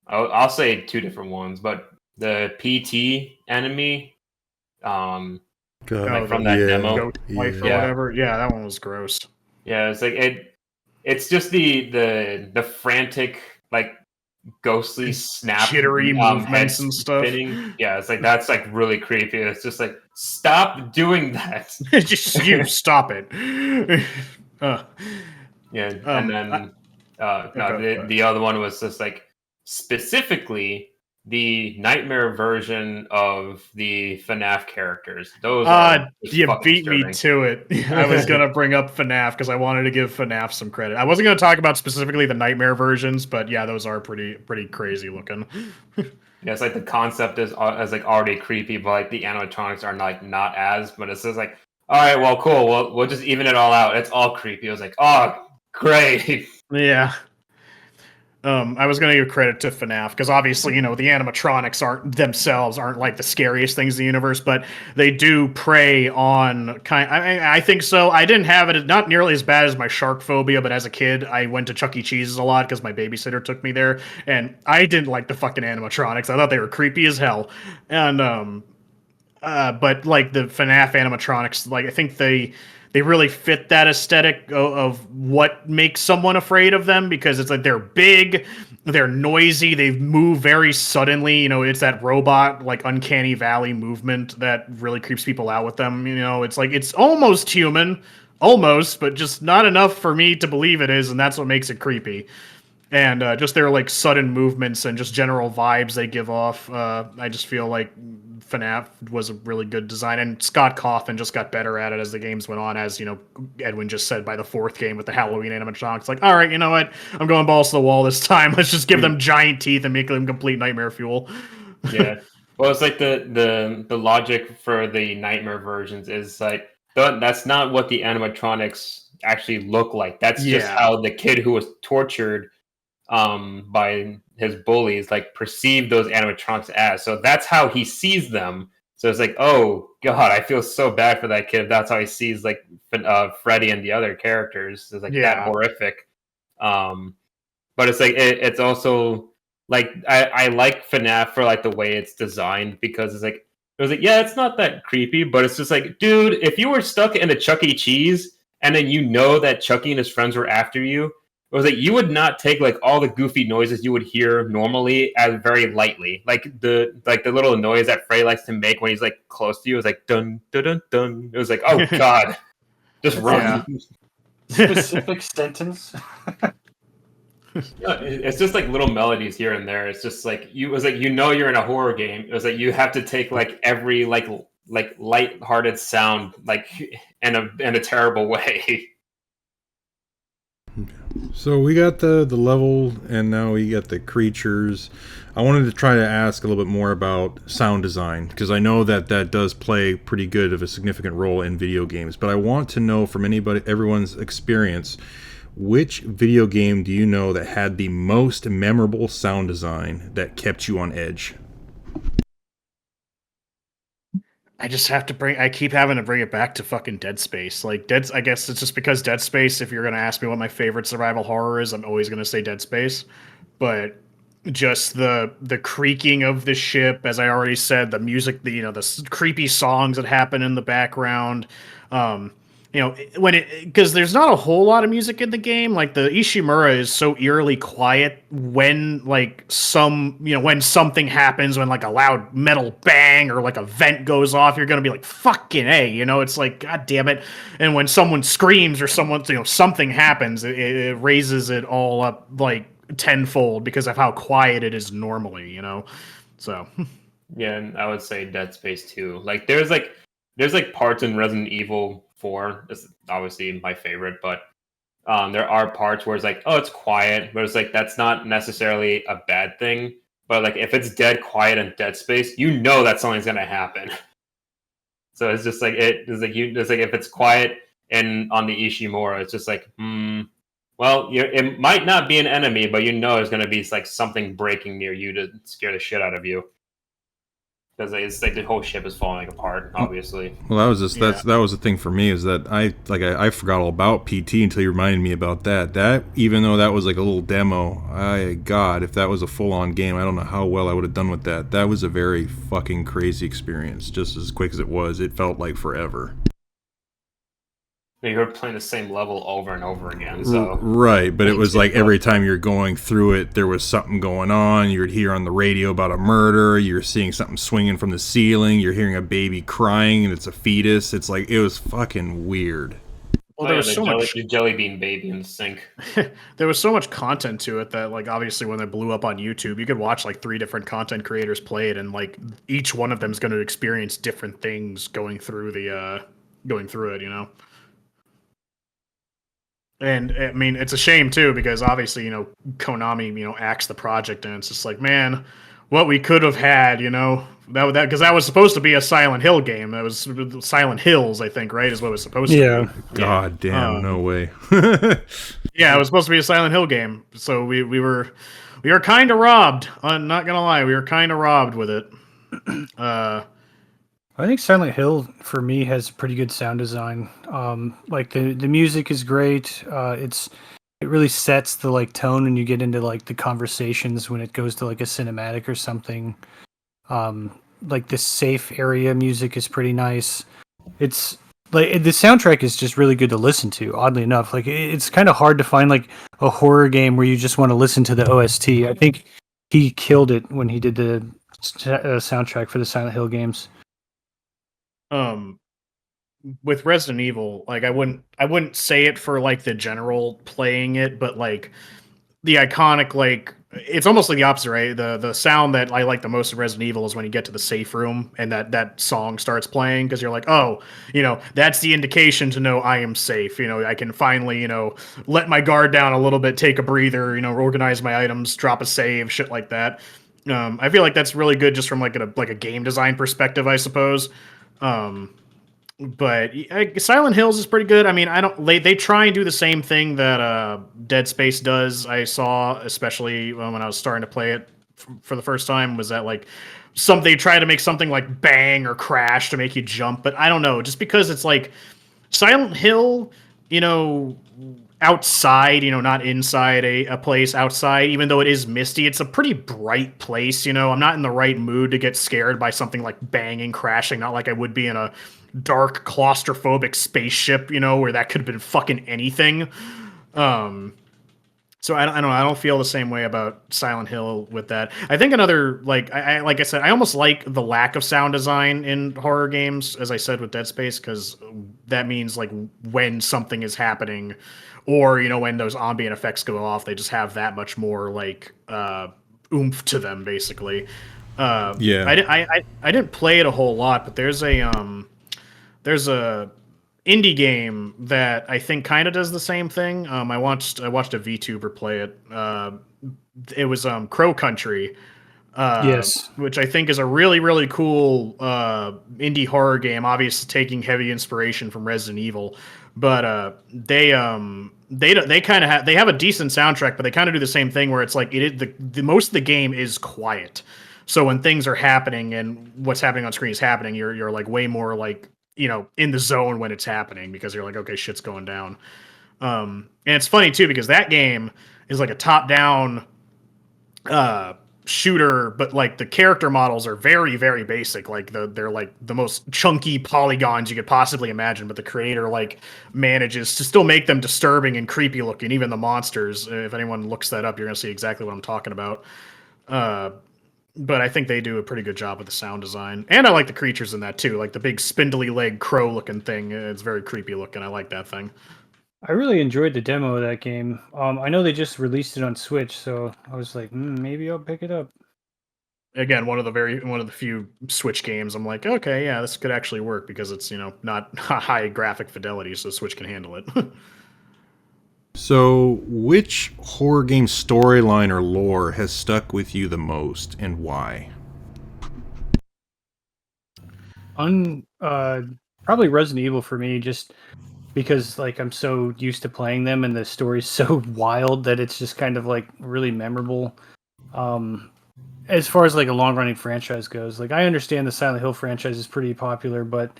I'll say 2 different ones, but the PT enemy, like from that demo, wife or whatever. Yeah, that one was gross. Yeah, it's like it's just the frantic, like ghostly snap, jittery movements and stuff. Spinning. Yeah, it's like that's like really creepy. It's just like stop doing that. Just you stop it. Yeah, and then the other one was just like specifically the nightmare version of the FNAF characters. Those are just you fucking beat disturbing. me to it. I was gonna bring up FNAF because I wanted to give FNAF some credit. I wasn't gonna talk about specifically the nightmare versions, but yeah, those are pretty crazy looking. Yeah, it's like the concept is like already creepy, but like the animatronics are not as. But it's just like, all right, well, cool. We'll just even it all out. It's all creepy. I was like, oh, great. Yeah. I was going to give credit to FNAF because obviously, the animatronics aren't like the scariest things in the universe, but they do prey on I think so. I didn't have it not nearly as bad as my shark phobia, but as a kid, I went to Chuck E. Cheese's a lot because my babysitter took me there, and I didn't like the fucking animatronics. I thought they were creepy as hell, and but like the FNAF animatronics, like I think they really fit that aesthetic of what makes someone afraid of them because it's like they're big, they're noisy, they move very suddenly. It's that robot like uncanny valley movement that really creeps people out with them. It's like it's almost human, almost, but just not enough for me to believe it is, and that's what makes it creepy. And just their like sudden movements and just general vibes they give off. I just feel like FNAF was a really good design, and Scott Cawthon just got better at it as the games went on. As Edwin just said, by the fourth game with the Halloween animatronics, like, all right, you know what? I'm going balls to the wall this time. Let's just give them giant teeth and make them complete nightmare fuel. Yeah. Well, it's like the logic for the nightmare versions is like that's not what the animatronics actually look like. That's just how the kid who was tortured by his bullies like perceive those animatronics as. So that's how he sees them. So it's like, oh god, I feel so bad for that kid. That's how he sees like Freddy and the other characters. It's like that horrific. But it's like it's also like I like FNAF for like the way it's designed because it was like, yeah, it's not that creepy, but it's just like, dude, if you were stuck in a Chuck E. Cheese and then that Chucky and his friends were after you, it was like you would not take like all the goofy noises you would hear normally as very lightly. Like the little noise that Frey likes to make when he's like close to you is like dun dun dun dun. It was like, oh god, just run. Specific sentence. It's just like little melodies here and there. It's just like it was like you're in a horror game. It was like you have to take like every like light-hearted sound like in a terrible way. So we got the level, and now we got the creatures. I wanted to try to ask a little bit more about sound design, because I know that does play pretty good of a significant role in video games. But I want to know from everyone's experience, which video game do you know that had the most memorable sound design that kept you on edge? I keep having to bring it back to fucking Dead Space. Like I guess it's just because Dead Space, if you're going to ask me what my favorite survival horror is, I'm always going to say Dead Space. But just the creaking of the ship, as I already said, the music, the creepy songs that happen in the background, because there's not a whole lot of music in the game. Like the Ishimura is so eerily quiet when when something happens, when like a loud metal bang or like a vent goes off, you're gonna be like, fucking A, it's like, god damn it. And when someone screams or something happens, it raises it all up like tenfold because of how quiet it is normally, so. Yeah, and I would say Dead Space 2. Like there's parts in Resident Evil 4 is obviously my favorite, but there are parts where it's like, oh, it's quiet, but it's like that's not necessarily a bad thing. But like if it's dead quiet in Dead Space, that something's gonna happen. So it's just like if it's quiet and on the Ishimura, it's just like, well, it might not be an enemy, but there's gonna be like something breaking near you to scare the shit out of you. Because it's like the whole ship is falling apart, obviously. Well, that was the thing for me, is that I forgot all about PT until you reminded me about that. That, even though that was like a little demo, God, if that was a full-on game, I don't know how well I would have done with that. That was a very fucking crazy experience. Just as quick as it was, it felt like forever. You were playing the same level over and over again. So right, but it was like every time you're going through it, there was something going on. You would hear on the radio about a murder. You're seeing something swinging from the ceiling. You're hearing a baby crying, and it's a fetus. It's like, it was fucking weird. Well, there was so much jelly bean baby in the sink. there was so much content to it that, like, obviously when it blew up on YouTube, you could watch like 3 different content creators play it, and like each one of them is going to experience different things going through it, you know. And I mean, it's a shame too, because obviously, you know, Konami, you know, axed the project, and it's just like, man, what we could have had, you know, that because that was supposed to be a Silent Hill game. That was Silent Hills, I think, right? Is what it was supposed to be. God damn, no way. Yeah, it was supposed to be a Silent Hill game, so we were kind of robbed. I'm not gonna lie, we were kind of robbed with it. I think Silent Hill for me has pretty good sound design. Like the music is great. It really sets the like tone when you get into like the conversations when it goes to like a cinematic or something. Like the safe area music is pretty nice. It's like the soundtrack is just really good to listen to. Oddly enough, like it's kind of hard to find like a horror game where you just want to listen to the OST. I think he killed it when he did the soundtrack for the Silent Hill games. With Resident Evil, like I wouldn't say it for like the general playing it, but like the iconic, like it's almost like the opposite, right? The sound that I like the most of Resident Evil is when you get to the safe room and that song starts playing, because you're like, oh, you know, that's the indication to know I am safe. You know, I can finally, you know, let my guard down a little bit, take a breather, you know, organize my items, drop a save, shit like that. I feel like that's really good just from like a game design perspective, I suppose. But Silent Hills is pretty good. I mean, I don't. They try and do the same thing that Dead Space does. I saw, especially when I was starting to play it for the first time, was that like they try to make something like bang or crash to make you jump. But I don't know, just because it's like Silent Hill, you know, outside, you know, not inside a place, outside, even though it is misty, it's a pretty bright place, you know. I'm not in the right mood to get scared by something like banging, crashing, not like I would be in a dark, claustrophobic spaceship, you know, where that could have been fucking anything. So I don't know. I don't feel the same way about Silent Hill with that. I think another, like like I said, I almost like the lack of sound design in horror games, as I said with Dead Space, because that means like when something is happening, or you know when those ambient effects go off, they just have that much more like oomph to them, basically. Yeah. I didn't play it a whole lot, but there's a indie game that I think kind of does the same thing. I watched a VTuber play it. It was Crow Country, Yes. which I think is a really really cool indie horror game. Obviously, taking heavy inspiration from Resident Evil, but they kind of they have a decent soundtrack, but they kind of do the same thing where it's like the most of the game is quiet. So when things are happening and what's happening on screen is happening, you're like way more like, you know, in the zone when it's happening, because you're like, okay, shit's going down. And it's funny too, because that game is like a top-down shooter, but like the character models are very, very basic. Like they're like the most chunky polygons you could possibly imagine, but the creator like manages to still make them disturbing and creepy looking. Even the monsters, if anyone looks that up, you're gonna see exactly what I'm talking about. But I think they do a pretty good job with the sound design. And I like the creatures in that too. Like the big spindly leg crow looking thing. It's very creepy looking. I like that thing. I really enjoyed the demo of that game. I know they just released it on Switch, so I was like, maybe I'll pick it up. Again, one of the few Switch games I'm like, okay, yeah, this could actually work, because it's, you know, not high graphic fidelity, so Switch can handle it. So, which horror game storyline or lore has stuck with you the most, and why? Probably Resident Evil for me, just because like I'm so used to playing them and the story's so wild that it's just kind of like really memorable. As far as like a long running franchise goes, like I understand the Silent Hill franchise is pretty popular, but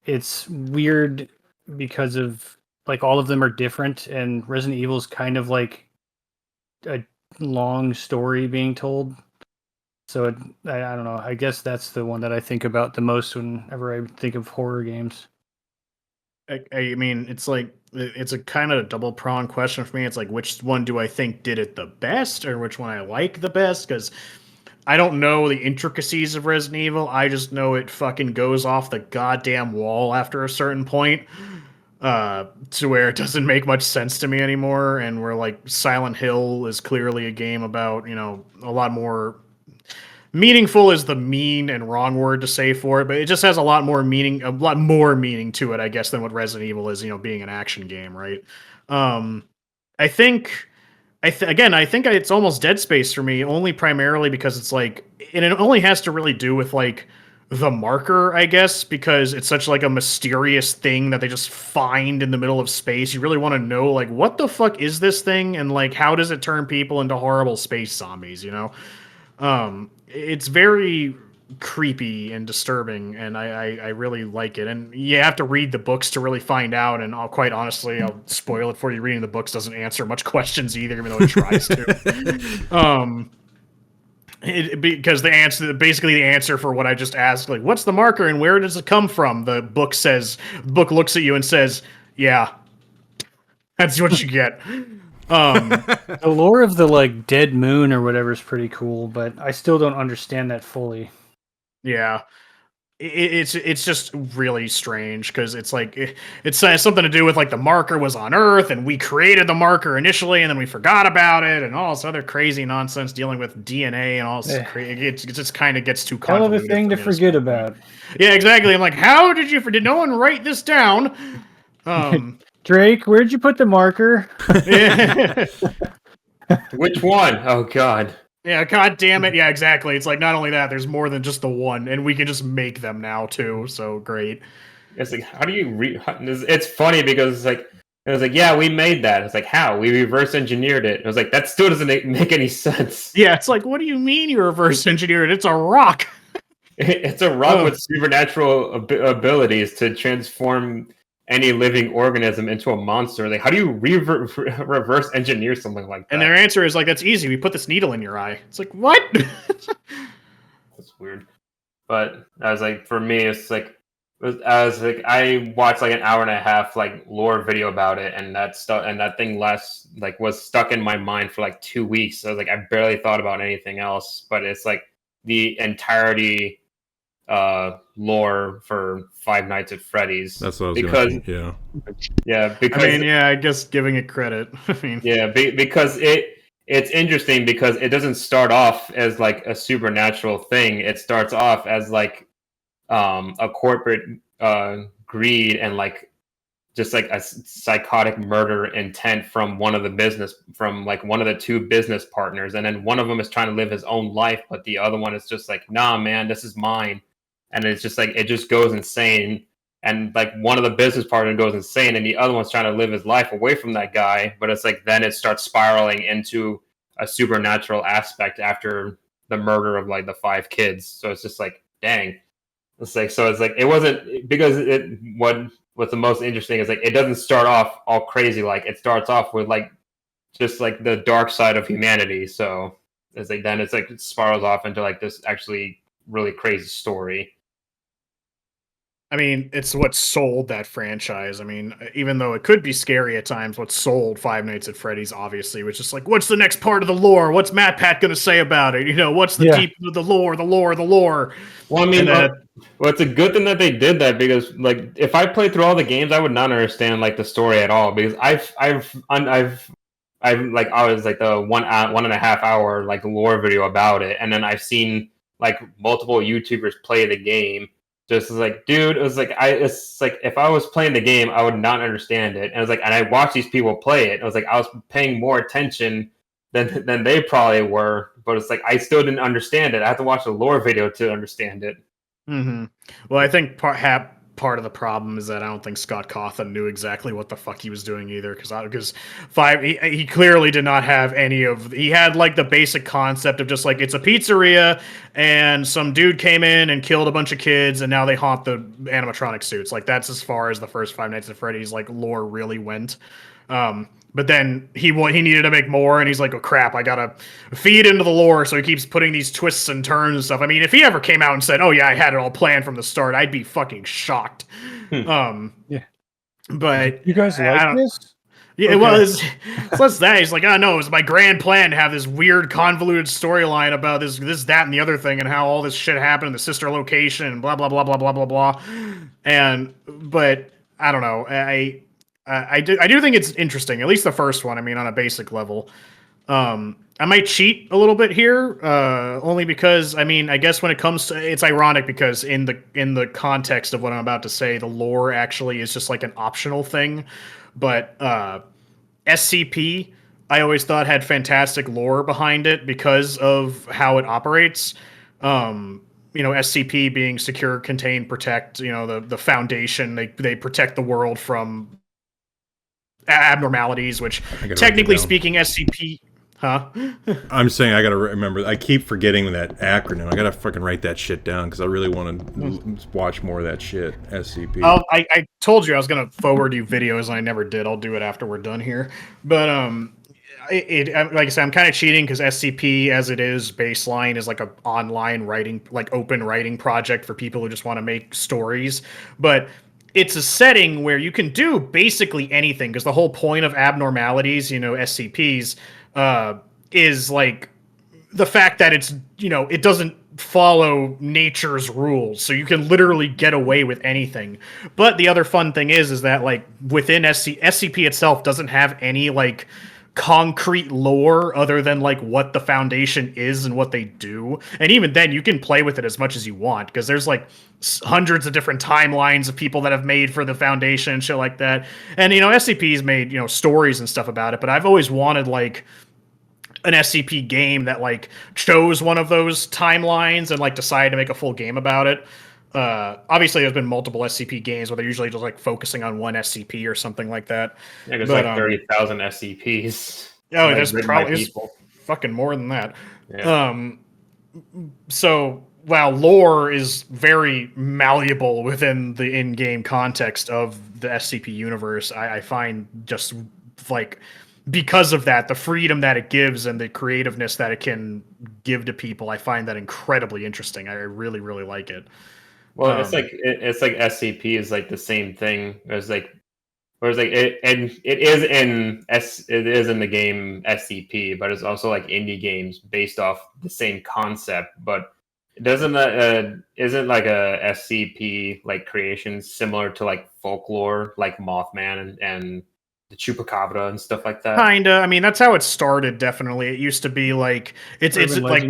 it's weird because of like all of them are different, and Resident Evil is kind of like a long story being told. So I don't know. I guess that's the one that I think about the most whenever I think of horror games. I mean, it's like it's a kind of double pronged question for me. It's like, which one do I think did it the best, or which one I like the best? Because I don't know the intricacies of Resident Evil. I just know it fucking goes off the goddamn wall after a certain point. to where it doesn't make much sense to me anymore. And where like Silent Hill is clearly a game about, a lot more meaningful is the mean and wrong word to say for it, but it just has a lot more meaning to it, I guess, than what Resident Evil is, being an action game, right? I think I think it's almost Dead Space for me, only primarily because it's like, and it only has to really do with like the marker, I guess, because it's such like a mysterious thing that they just find in the middle of space. You really want to know like what the fuck is this thing, and like how does it turn people into horrible space zombies? It's very creepy and disturbing, and I really like it. And you have to read the books to really find out. And quite honestly, I'll spoil it for you. Reading the books doesn't answer much questions either, even though it tries to. Because the answer for what I just asked, like, what's the marker and where does it come from? The book looks at you and says, "Yeah, that's what you get." The lore of the like dead moon or whatever is pretty cool, but I still don't understand that fully. Yeah, it's just really strange because it's like it has something to do with like the marker was on Earth and we created the marker initially and then we forgot about it and all this other crazy nonsense dealing with DNA and all this. It just kind of gets too convoluted. Hell of a thing to forget about. Yeah, exactly. I'm like, how did no one write this down? Drake, where'd you put the marker? Which one? Oh God. Yeah, god damn it. Yeah, exactly. It's like not only that, there's more than just the one, and we can just make them now too. So great. It's like, how do you it's funny because it was like, yeah, we made that. It's like, how? We reverse engineered it. It was like, that still doesn't make any sense. Yeah, it's like, what do you mean you reverse engineered it? It's a rock. It's a rock with supernatural abilities to transform any living organism into a monster. Like, how do you reverse engineer something like that? And their answer is like, that's easy. We put this needle in your eye. It's like, what? That's weird. But I was like, for me, it's like, I watched like an hour and a half like lore video about it, and that thing was stuck in my mind for like 2 weeks. So I was like, I barely thought about anything else. But it's like the entirety lore for Five Nights at Freddy's. That's what I was going to say. Yeah, because I guess giving it credit. Because it's interesting because it doesn't start off as like a supernatural thing. It starts off as like a corporate greed and like just like a psychotic murder intent from one of the two business partners, and then one of them is trying to live his own life, but the other one is just like, nah, man, this is mine. And it's just like, it just goes insane. And like one of the business partners goes insane and the other one's trying to live his life away from that guy. But it's like, then it starts spiraling into a supernatural aspect after the murder of like the 5 kids. So it's just like, dang. It's like, so it's like, it wasn't because what's the most interesting is like, it doesn't start off all crazy. Like it starts off with like, just like the dark side of humanity. So it's like, then it's like, it spirals off into like this actually really crazy story. I mean, it's what sold that franchise. I mean, even though it could be scary at times, what sold Five Nights at Freddy's obviously was just like, what's the next part of the lore? What's MatPat going to say about it? What's the deep of the lore? Well, I mean, it's a good thing that they did that because, like, if I played through all the games, I would not understand like the story at all because I was like the 1.5 hour like lore video about it, and then I've seen like multiple YouTubers play the game. Just like, dude, it's like if I was playing the game, I would not understand it. And I was like, and I watched these people play it. I was like, I was paying more attention than they probably were, but it's like I still didn't understand it. I had to watch a lore video to understand it. Mm-hmm. Well, I think part of the problem is that I don't think Scott Cawthon knew exactly what the fuck he was doing either, because he clearly did not have he had like the basic concept of just like, it's a pizzeria and some dude came in and killed a bunch of kids and now they haunt the animatronic suits. Like that's as far as the first Five Nights at Freddy's like lore really went. But then he needed to make more, and he's like, oh crap, I gotta feed into the lore, so he keeps putting these twists and turns and stuff. I mean, if he ever came out and said, oh yeah, I had it all planned from the start, I'd be fucking shocked. Yeah. But you guys like this? Yeah, okay. Well, it's less that. He's like, oh no, it was my grand plan to have this weird convoluted storyline about this, that, and the other thing, and how all this shit happened in the sister location, and blah blah blah blah blah blah blah. But I don't know. I do think it's interesting. At least the first one. I mean, on a basic level. I might cheat a little bit here, only because I mean, I guess when it comes to, it's ironic because in the context of what I'm about to say, the lore actually is just like an optional thing, but SCP I always thought had fantastic lore behind it because of how it operates. SCP being secure, contain, protect. The foundation. They protect the world from abnormalities, which technically speaking, SCP. Huh? I'm saying I gotta remember. I keep forgetting that acronym. I gotta fucking write that shit down because I really want to watch more of that shit. SCP. I told you I was gonna forward you videos, and I never did. I'll do it after we're done here. But like I said, I'm kind of cheating because SCP, as it is baseline, is like an online writing, like open writing project for people who just want to make stories. But it's a setting where you can do basically anything because the whole point of abnormalities, SCPs, is like the fact that it's it doesn't follow nature's rules, so you can literally get away with anything. But the other fun thing is that like within SCP itself doesn't have any like concrete lore other than like what the Foundation is and what they do. And even then you can play with it as much as you want because there's like hundreds of different timelines of people that have made for the Foundation and shit like that. And SCP's made stories and stuff about it, but I've always wanted like an SCP game that like chose one of those timelines and like decided to make a full game about it. Obviously there's been multiple SCP games where they're usually just like focusing on one SCP or something like that. Yeah, there's like 30,000 SCPs. Oh, like, there's probably fucking more than that. Yeah. So while lore is very malleable within the in-game context of the SCP universe, I find just like because of that, the freedom that it gives and the creativeness that it can give to people, I find that incredibly interesting. I really, really like it. Well, it's like SCP is like the same thing as like, whereas like it is in the game SCP, but it's also like indie games based off the same concept. But isn't like a SCP like creation similar to like folklore, like Mothman and the Chupacabra and stuff like that? Kinda. I mean, that's how it started. Definitely, it used to be like it's like,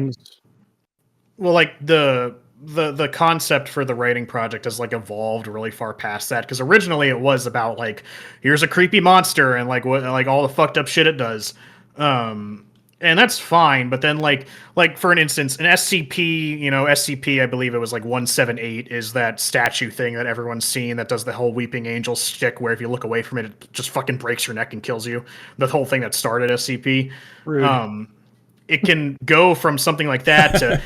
well, like the concept for the writing project has like evolved really far past that because originally it was about like here's a creepy monster and like what like all the fucked up shit it does, and that's fine. But then like for an instance, an SCP, SCP, I believe it was like 178 is that statue thing that everyone's seen that does the whole weeping angel stick where if you look away from it, it just fucking breaks your neck and kills you. The whole thing that started SCP. Rude. It can go from something like that to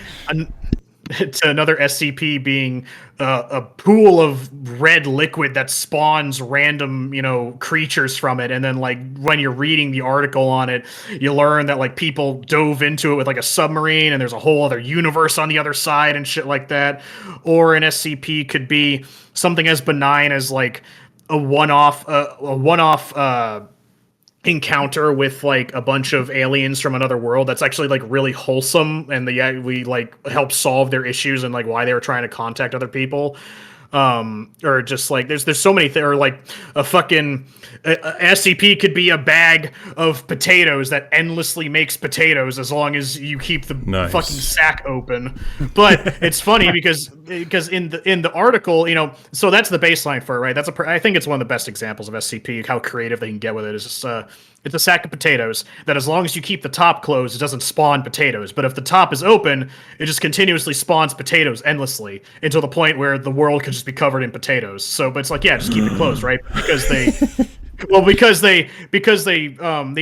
to another SCP being a pool of red liquid that spawns random, creatures from it. And then, like, when you're reading the article on it, you learn that, like, people dove into it with, like, a submarine and there's a whole other universe on the other side and shit like that. Or an SCP could be something as benign as, like, a one-off encounter with like a bunch of aliens from another world that's actually like really wholesome and we like help solve their issues and like why they were trying to contact other people, or just like there's so many or like a fucking SCP could be a bag of potatoes that endlessly makes potatoes as long as you keep the fucking sack open. But it's funny because in the article, so that's the baseline for it, right? I think it's one of the best examples of SCP, how creative they can get with it. Is just it's a sack of potatoes that as long as you keep the top closed, it doesn't spawn potatoes. But if the top is open, it just continuously spawns potatoes endlessly until the point where the world could just be covered in potatoes. So, but it's like, yeah, just keep it closed, right? Because they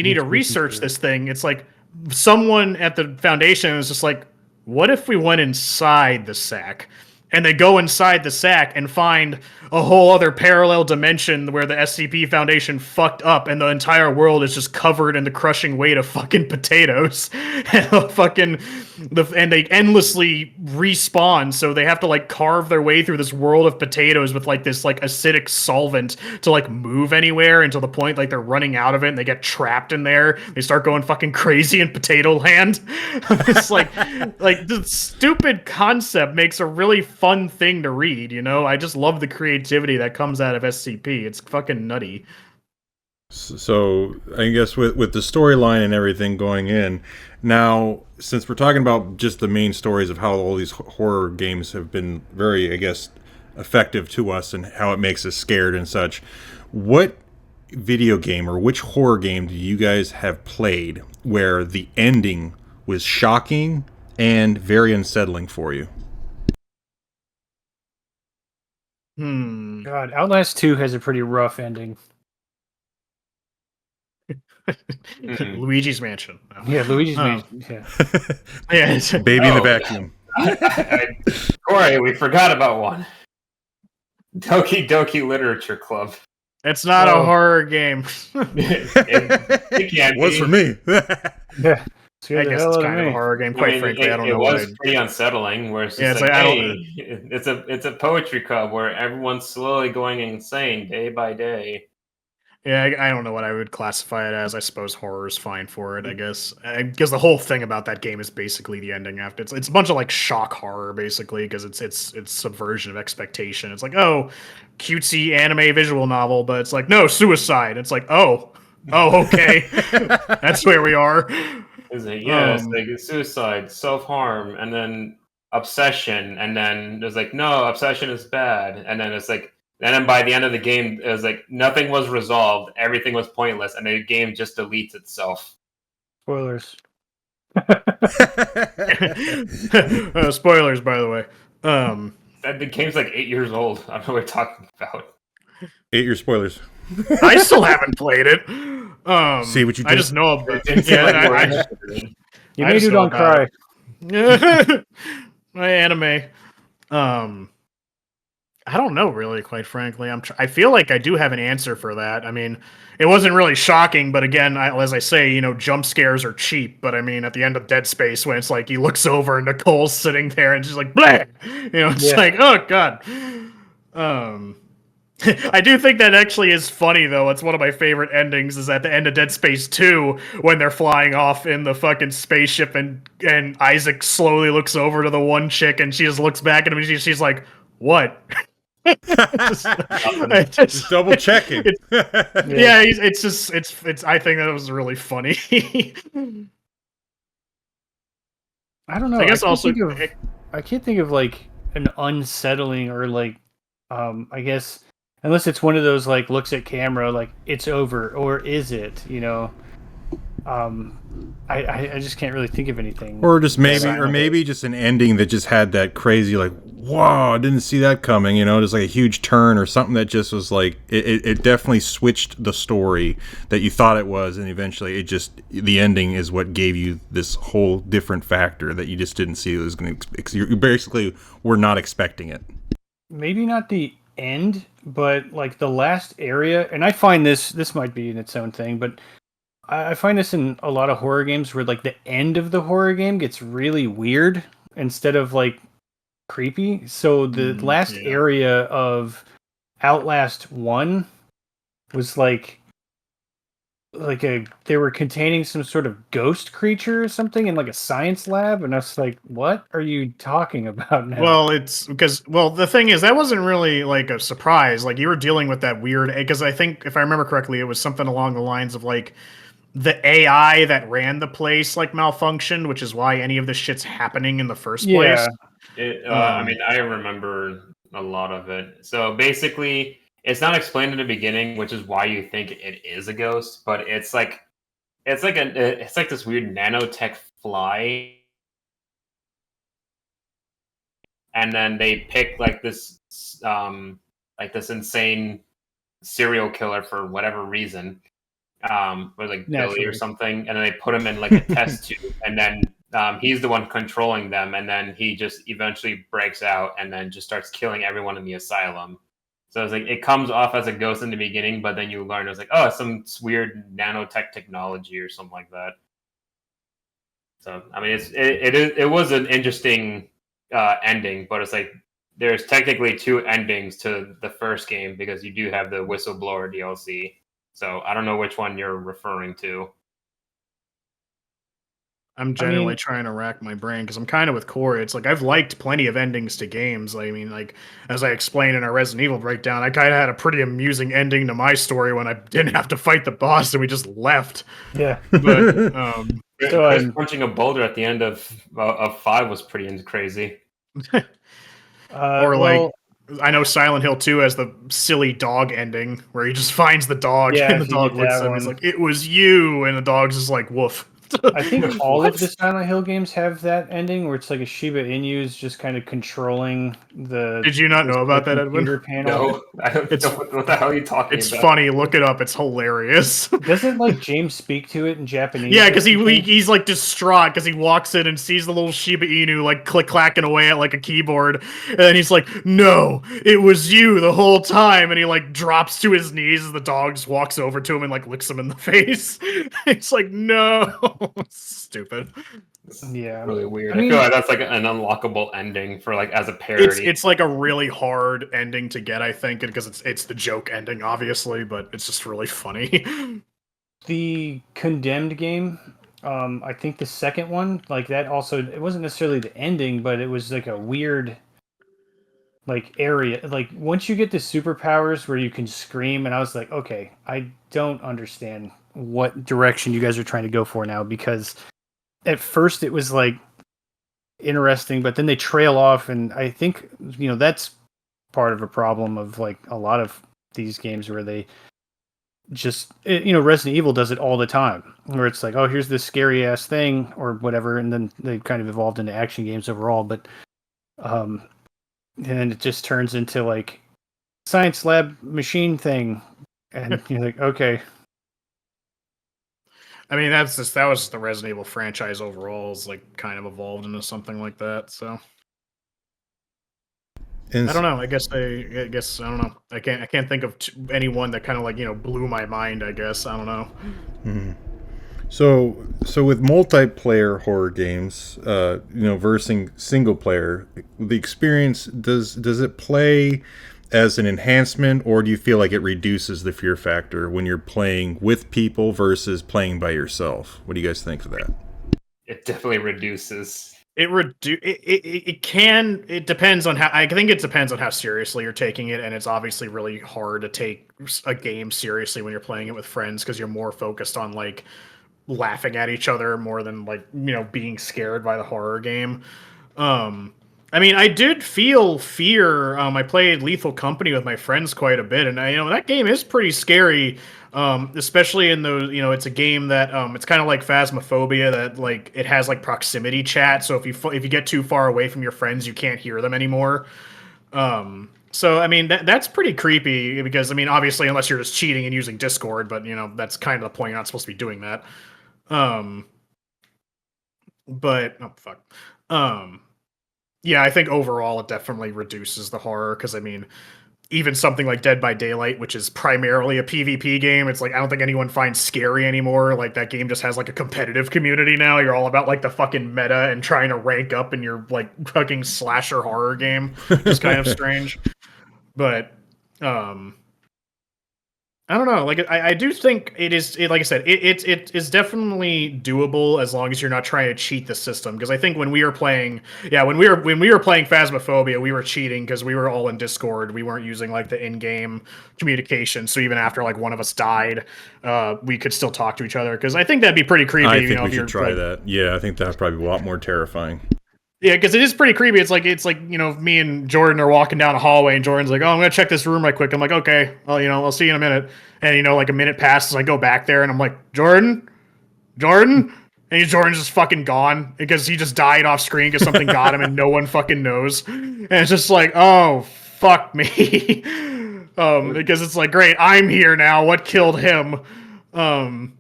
need to research this thing. It's like someone at the Foundation is just like, what if we went inside the sack? And they go inside the sack and find a whole other parallel dimension where the SCP Foundation fucked up and the entire world is just covered in the crushing weight of fucking potatoes. And they endlessly respawn, so they have to like carve their way through this world of potatoes with like this like acidic solvent to like move anywhere until the point like they're running out of it and they get trapped in there. They start going fucking crazy in potato land. It's like the stupid concept makes a really fun thing to read, I just love the creativity that comes out of SCP. It's fucking nutty. So I guess with the storyline and everything going in, now since we're talking about just the main stories of how all these horror games have been very, I guess, effective to us and how it makes us scared and such, what video game or which horror game do you guys have played where the ending was shocking and very unsettling for you? God, Outlast 2 has a pretty rough ending. Luigi's Mansion. No. Yeah, Luigi's Mansion. Yeah. Yeah, Baby in the vacuum. Corey, we forgot about one. Doki Doki Literature Club. it's not a horror game. It can't Was be. for me. Yeah. I guess it's kind of a horror game. Quite frankly, I don't know. It was pretty unsettling. Where it's just it's hey, it's a poetry club where everyone's slowly going insane day by day. Yeah, I don't know what I would classify it as. I suppose horror is fine for it. I guess because the whole thing about that game is basically the ending. After it's a bunch of like shock horror, basically, because it's subversion of expectation. It's like, oh, cutesy anime visual novel, but it's like, no, suicide. It's like, oh, okay, that's where we are. It's like suicide, self harm, and then obsession, and then there's like, no, obsession is bad, and then it's like. And then by the end of the game, it was like nothing was resolved, everything was pointless, and the game just deletes itself. Spoilers. Spoilers, by the way. The game's like 8 years old. I don't know what we're talking about. 8 year spoilers. I still haven't played it. See what you did? I just know about It's like You made Udon cry. My anime. I don't know, really, quite frankly. I feel like I do have an answer for that. I mean, it wasn't really shocking, but again, as I say, jump scares are cheap. But I mean, at the end of Dead Space, when it's like he looks over and Nicole's sitting there and she's like, "Bleh!" It's like, oh god. I do think that actually is funny, though. It's one of my favorite endings. Is at the end of Dead Space 2 when they're flying off in the fucking spaceship, and Isaac slowly looks over to the one chick, and she just looks back at him, and she's like, "What?" just double checking. Yeah, it's. I think that was really funny. I don't know. I guess I can't think of like an unsettling or like, I guess unless it's one of those like looks at camera like it's over, or is it? I just can't really think of anything. Or just maybe just an ending that just had that crazy like, whoa, I didn't see that coming, just like a huge turn or something that just was like it definitely switched the story that you thought it was, and eventually the ending is what gave you this whole different factor that you just didn't see it was going to. You basically were not expecting it. Maybe not the end, but like the last area, and I find this might be in its own thing, but I find this in a lot of horror games where like the end of the horror game gets really weird instead of like creepy. So the last area of Outlast 1 was like they were containing some sort of ghost creature or something in like a science lab, and I was like, what are you talking about now? Well, it's because the thing is that wasn't really like a surprise. Like you were dealing with that weird, because I think if I remember correctly, it was something along the lines of like the AI that ran the place like malfunctioned, which is why any of this shit's happening in the first place. I mean, I remember a lot of it. So basically, it's not explained in the beginning, which is why you think it is a ghost. But it's like this weird nanotech fly, and then they pick like this insane serial killer for whatever reason. Or like Billy or something, and then they put him in like a test tube, and then he's the one controlling them, and then he just eventually breaks out and then just starts killing everyone in the asylum. So it's like it comes off as a ghost in the beginning, but then you learn it's like, oh, it's some weird nanotech technology or something like that. So I mean, it was an interesting ending, but it's like there's technically two endings to the first game because you do have the whistleblower DLC. So I don't know which one you're referring to. I'm genuinely trying to rack my brain because I'm kind of with Corey. It's like I've liked plenty of endings to games. I mean, like as I explained in our Resident Evil breakdown, I kind of had a pretty amusing ending to my story when I didn't have to fight the boss and we just left. Yeah, but Chris punching a boulder at the end of 5 was pretty crazy. Or like I know Silent Hill 2 has the silly dog ending where he just finds the dog and the dog looks at him. He's like, "It was you," and the dog's just like, "Woof." I think all of the Silent Hill games have that ending where it's like a Shiba Inu is just kind of controlling the. Did you not know about that, Edwin? Panel. No, I don't know what the hell are you talking about? It's funny. Look it up. It's hilarious. Doesn't like James speak to it in Japanese? Yeah, because he's like distraught because he walks in and sees the little Shiba Inu like clacking away at like a keyboard, and then he's like, "No, it was you the whole time," and he like drops to his knees as the dog just walks over to him and like licks him in the face. It's like, no. Stupid. Yeah, really weird. I feel like that's like an unlockable ending for like as a parody. It's like a really hard ending to get, I think, because it's the joke ending, obviously, but it's just really funny. The Condemned game, I think the second one, like that also, it wasn't necessarily the ending, but it was like a weird like area. Like once you get the superpowers where you can scream, and I was like, okay, I don't understand what direction you guys are trying to go for now, because at first it was like interesting, but then they trail off, and I think that's part of a problem of like a lot of these games where they just Resident Evil does it all the time, where it's like, oh, here's this scary ass thing or whatever, and then they kind of evolved into action games overall, but and it just turns into like science lab machine thing, and you're like, okay. I mean, that was the Resident Evil franchise overall is like kind of evolved into something like that. So I don't know. I guess I don't know. I can't think of anyone that kind of like blew my mind. I guess I don't know. Mm-hmm. So with multiplayer horror games, versus single player, the experience does it play as an enhancement, or do you feel like it reduces the fear factor when you're playing with people versus playing by yourself? What do you guys think of that? It definitely reduces. It depends on how. I think it depends on how seriously you're taking it, and it's obviously really hard to take a game seriously when you're playing it with friends because you're more focused on like laughing at each other more than like being scared by the horror game. I mean, I did feel fear. I played Lethal Company with my friends quite a bit, and that game is pretty scary. Especially in those, it's a game that it's kind of like Phasmophobia, that like it has like proximity chat. So if you get too far away from your friends, you can't hear them anymore. So I mean that's pretty creepy because I mean obviously unless you're just cheating and using Discord, but that's kind of the point. You're not supposed to be doing that. But oh fuck. Yeah, I think overall it definitely reduces the horror because I mean, even something like Dead by Daylight, which is primarily a PvP game, it's like I don't think anyone finds scary anymore. Like that game just has like a competitive community now. You're all about like the fucking meta and trying to rank up in your like fucking slasher horror game. It's kind of strange. But I don't know. Like I do think it is. Like I said, it is definitely doable as long as you're not trying to cheat the system. Because I think when we were playing, when we were playing Phasmophobia, we were cheating because we were all in Discord. We weren't using like the in-game communication. So even after like one of us died, we could still talk to each other. Because I think that'd be pretty creepy. I think we should try that. Yeah, I think that's probably a lot more terrifying. Yeah, because it is pretty creepy. It's like me and Jordan are walking down a hallway, and Jordan's like, "Oh, I'm gonna check this room right quick." I'm like, "Okay, well, I'll see you in a minute." And like a minute passes, I go back there, and I'm like, "Jordan," and Jordan's just fucking gone because he just died off screen because something got him, and no one fucking knows. And it's just like, oh fuck me, because it's like, great, I'm here now. What killed him? And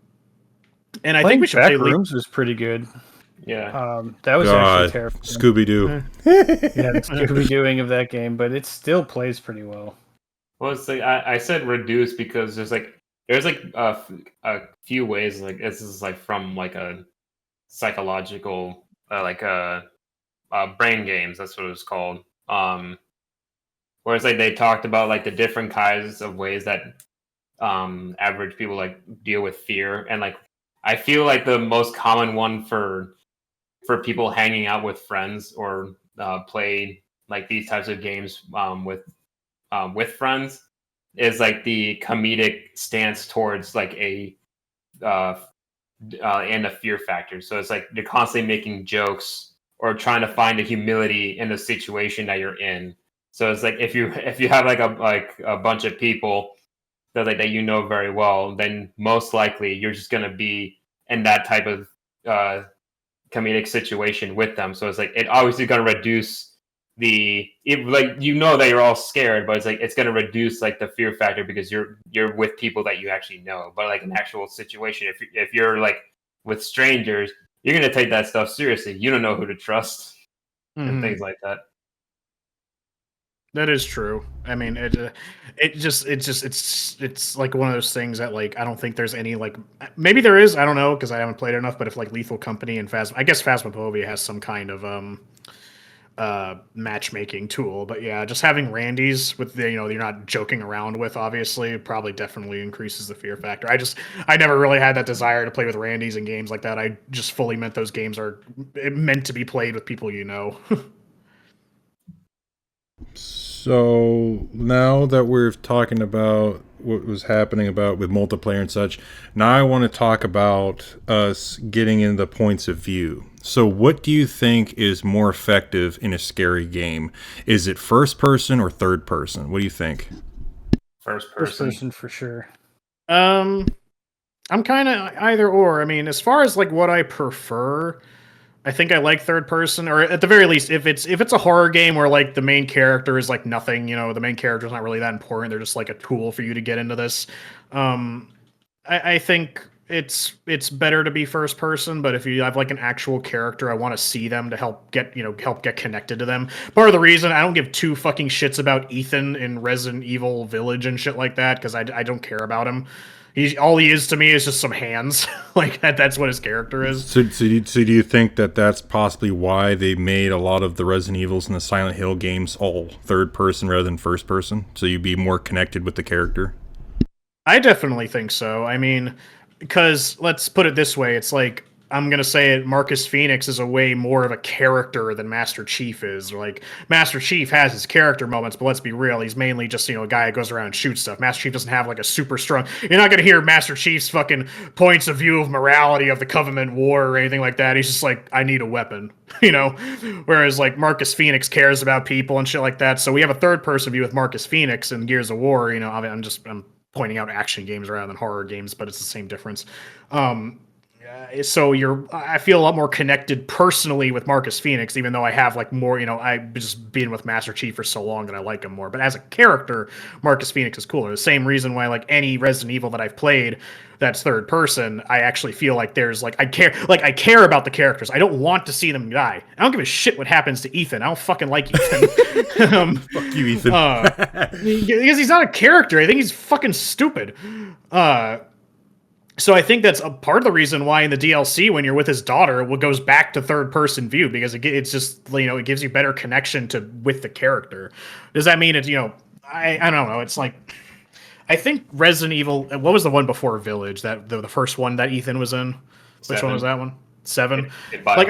I think we should play Rooms was pretty good. Yeah. That was actually terrifying. Scooby-Doo. Yeah, the Scooby-Dooing of that game, but it still plays pretty well. Well, it's like I said reduce because there's a few ways, like this is like from like a psychological brain games, that's what it was called. Whereas like they talked about like the different kinds of ways that average people like deal with fear, and like I feel like the most common one for for people hanging out with friends or play like these types of games with friends is like the comedic stance towards like a and a fear factor. So it's like they're constantly making jokes or trying to find a humility in the situation that you're in. So it's like if you have like a bunch of people that you know very well, then most likely you're just gonna be in that type of comedic situation with them. So it's like it obviously gonna reduce like you know that you're all scared, but it's like it's gonna reduce like the fear factor because you're with people that you actually know. But like an actual situation, if you're like with strangers, you're gonna take that stuff seriously. You don't know who to trust and things like that. That is true. I mean, it's like one of those things that like I don't think there's any like maybe there is, I don't know because I haven't played enough. But if like Lethal Company and I guess Phasmophobia has some kind of matchmaking tool. But yeah, just having Randy's with the you're not joking around with obviously probably definitely increases the fear factor. I never really had that desire to play with Randy's in games like that. I just fully meant those games are meant to be played with people you know. So now that we're talking about what was happening about with multiplayer and such, now I want to talk about us getting into the points of view. So what do you think is more effective in a scary game? Is it first person or third person? What do you think? First First person. person for sure. I'm kind of either or. I mean, as far as like what I prefer, I think I like third person, or at the very least, if it's a horror game where like the main character is like nothing, the main character is not really that important. They're just like a tool for you to get into this. I think it's better to be first person, but if you have like an actual character, I want to see them to help get connected to them. Part of the reason I don't give two fucking shits about Ethan in Resident Evil Village and shit like that because I don't care about him. All he is to me is just some hands. Like that's what his character is. So do you think that that's possibly why they made a lot of the Resident Evils and the Silent Hill games all third person rather than first person? So you'd be more connected with the character? I definitely think so. I mean, because let's put it this way, it's like I'm gonna say it. Marcus Phoenix is a way more of a character than Master Chief is. Like Master Chief has his character moments, but let's be real, he's mainly just a guy who goes around and shoots stuff. Master Chief doesn't have like a super strong. You're not gonna hear Master Chief's fucking points of view of morality of the Covenant War or anything like that. He's just like, I need a weapon, Whereas like Marcus Phoenix cares about people and shit like that. So we have a third person view with Marcus Phoenix in Gears of War. I'm pointing out action games rather than horror games, but it's the same difference. So I feel a lot more connected personally with Marcus Phoenix, even though I have like more, I've just been with Master Chief for so long that I like him more. But as a character, Marcus Phoenix is cooler. The same reason why like any Resident Evil that I've played that's third person, I actually feel like there's like I care about the characters. I don't want to see them die. I don't give a shit what happens to Ethan. I don't fucking like Ethan. Fuck you, Ethan. Because he's not a character. I think he's fucking stupid. So I think that's a part of the reason why in the DLC, when you're with his daughter, it goes back to third person view because it's just it gives you better connection with the character. Does that mean it's I don't know. It's like I think Resident Evil. What was the one before Village? That the first one that Ethan was in. Which one was that one? 7. Like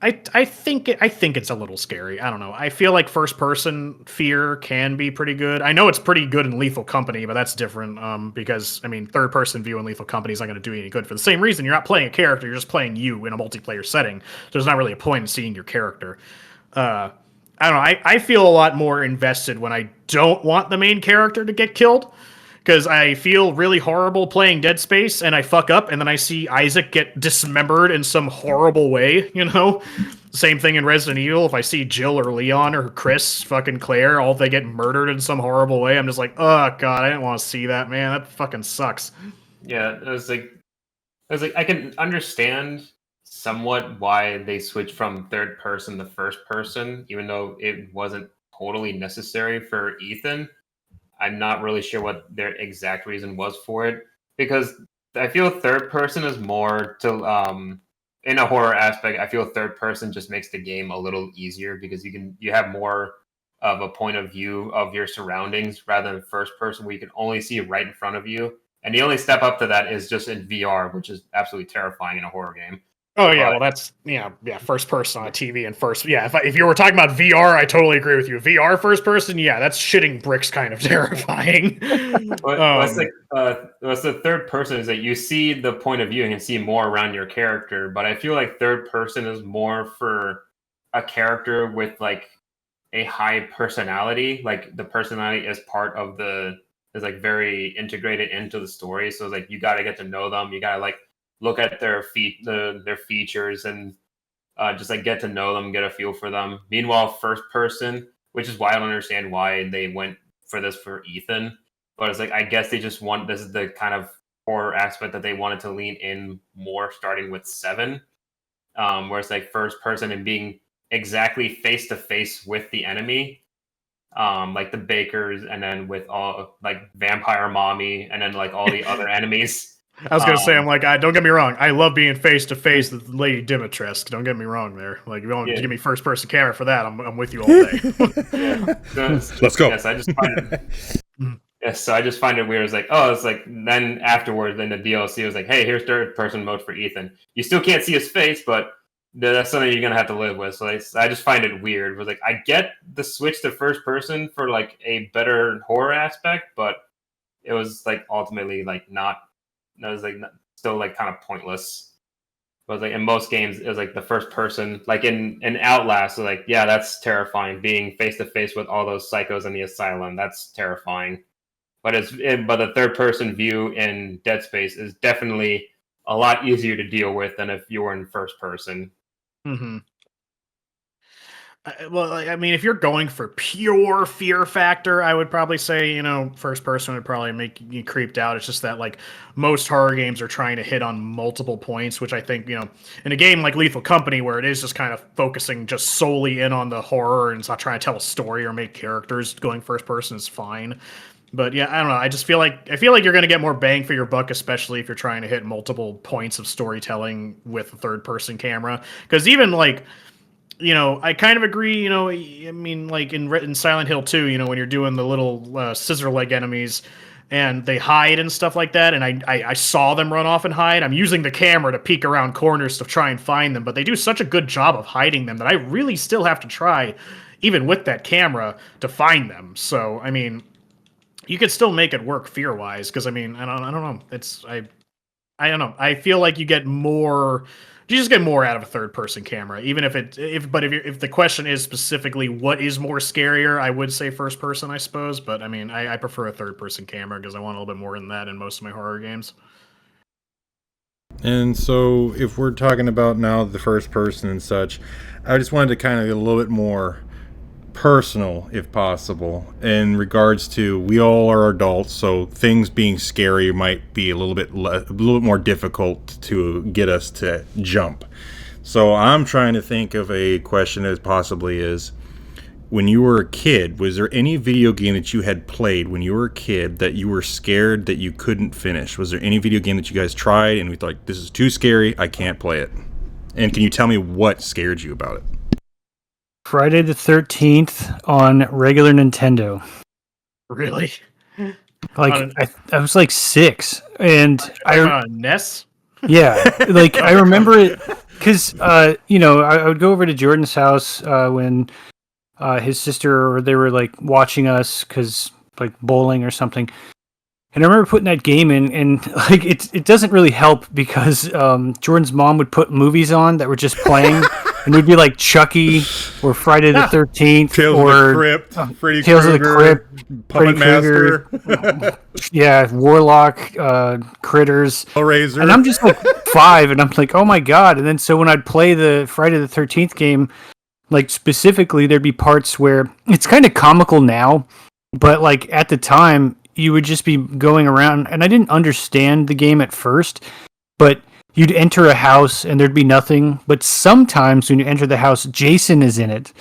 I think it's a little scary. I don't know. I feel like first person fear can be pretty good. I know it's pretty good in Lethal Company, but that's different because I mean third person view in Lethal Company is not going to do you any good for the same reason. You're not playing a character, you're just playing you in a multiplayer setting. So there's not really a point in seeing your character. I don't know. I feel a lot more invested when I don't want the main character to get killed. Because I feel really horrible playing Dead Space and I fuck up and then I see Isaac get dismembered in some horrible way, Same thing in Resident Evil. If I see Jill or Leon or Chris, fucking Claire, all they get murdered in some horrible way, I'm just like, oh god, I didn't want to see that, man. That fucking sucks. Yeah, it was like I can understand somewhat why they switched from third person to first person, even though it wasn't totally necessary for Ethan. I'm not really sure what their exact reason was for it because I feel third person is more to in a horror aspect. I feel third person just makes the game a little easier because you have more of a point of view of your surroundings rather than first person where you can only see right in front of you. And the only step up to that is just in VR, which is absolutely terrifying in a horror game. Oh yeah, well that's first person on a TV and first. Yeah, if you were talking about VR, I totally agree with you. VR first person, yeah, that's shitting bricks kind of terrifying. What's the third person is that you see the point of view and can see more around your character, but I feel like third person is more for a character with like a high personality. Like the personality is part of is like very integrated into the story. So it's like you got to get to know them. You got to like look at their their features and just like get to know them, get a feel for them. Meanwhile, first person, which is why I don't understand why they went for this for Ethan. But it's like I guess they just want this is the kind of horror aspect that they wanted to lean in more, starting with 7, where it's like first person and being exactly face to face with the enemy, like the bakers, and then with all like vampire mommy, and then like all the other enemies. I was gonna say, I'm like, don't get me wrong. I love being face to face with Lady Dimitrescu. Don't get me wrong there. Like, if you want to give me first person camera for that, I'm with you all day. Let's go. Yes, I just find it. Yes, so I just find it weird. It's like, oh, it's like then afterwards, then the DLC was like, hey, here's third person mode for Ethan. You still can't see his face, but that's something you're gonna have to live with. So I just find it weird. It was like I get the switch to first person for like a better horror aspect, but it was like ultimately like not. It was like still like kind of pointless. But it was like in most games, it was like the first person, like in Outlast, so like yeah, that's terrifying. Being face to face with all those psychos in the asylum, that's terrifying. But but the third person view in Dead Space is definitely a lot easier to deal with than if you were in first person. Mm-hmm. Well, I mean, if you're going for pure fear factor, I would probably say, first person would probably make you creeped out. It's just that, like, most horror games are trying to hit on multiple points, which I think, in a game like Lethal Company, where it is just kind of focusing just solely in on the horror and it's not trying to tell a story or make characters, going first person is fine. But yeah, I don't know. I just feel like you're going to get more bang for your buck, especially if you're trying to hit multiple points of storytelling with a third person camera. Because even like, I kind of agree, I mean, like in Silent Hill 2, when you're doing the little scissor leg enemies and they hide and stuff like that, and I saw them run off and hide, I'm using the camera to peek around corners to try and find them, but they do such a good job of hiding them that I really still have to try, even with that camera, to find them. So, I mean, you could still make it work fear-wise, because, I mean, I don't know. I don't know. I feel like you get more... You just get more out of a third-person camera, even if the question is specifically what is more scarier, I would say first-person, I suppose. But I mean, I prefer a third-person camera because I want a little bit more than that in most of my horror games. And so, if we're talking about now the first person and such, I just wanted to kind of get a little bit more personal, if possible, in regards to we all are adults, so things being scary might be a little bit more difficult to get us to jump. So I'm trying to think of a question that possibly is, when you were a kid, was there any video game that you had played when you were a kid that you were scared that you couldn't finish? Was there any video game that you guys tried and we thought, this is too scary, I can't play it? And can you tell me what scared you about it? Friday the 13th on regular Nintendo. Really? Like, I was like 6, and on NES? Yeah, like I remember it because I would go over to Jordan's house when his sister or they were like watching us because like bowling or something. And I remember putting that game in, and like it doesn't really help because Jordan's mom would put movies on that were just playing. And we'd be like Chucky or Friday the 13th Tales or of the Crypt, Freddy Tales of the Crypt, Puppet Master, yeah, Warlock, Critters, Hellraiser. And I'm just like 5, and I'm like, oh my god! And then so when I'd play the Friday the 13th game, like specifically, there'd be parts where it's kind of comical now, but like at the time, you would just be going around, and I didn't understand the game at first, but you'd enter a house and there'd be nothing, but sometimes when you enter the house, Jason is in it.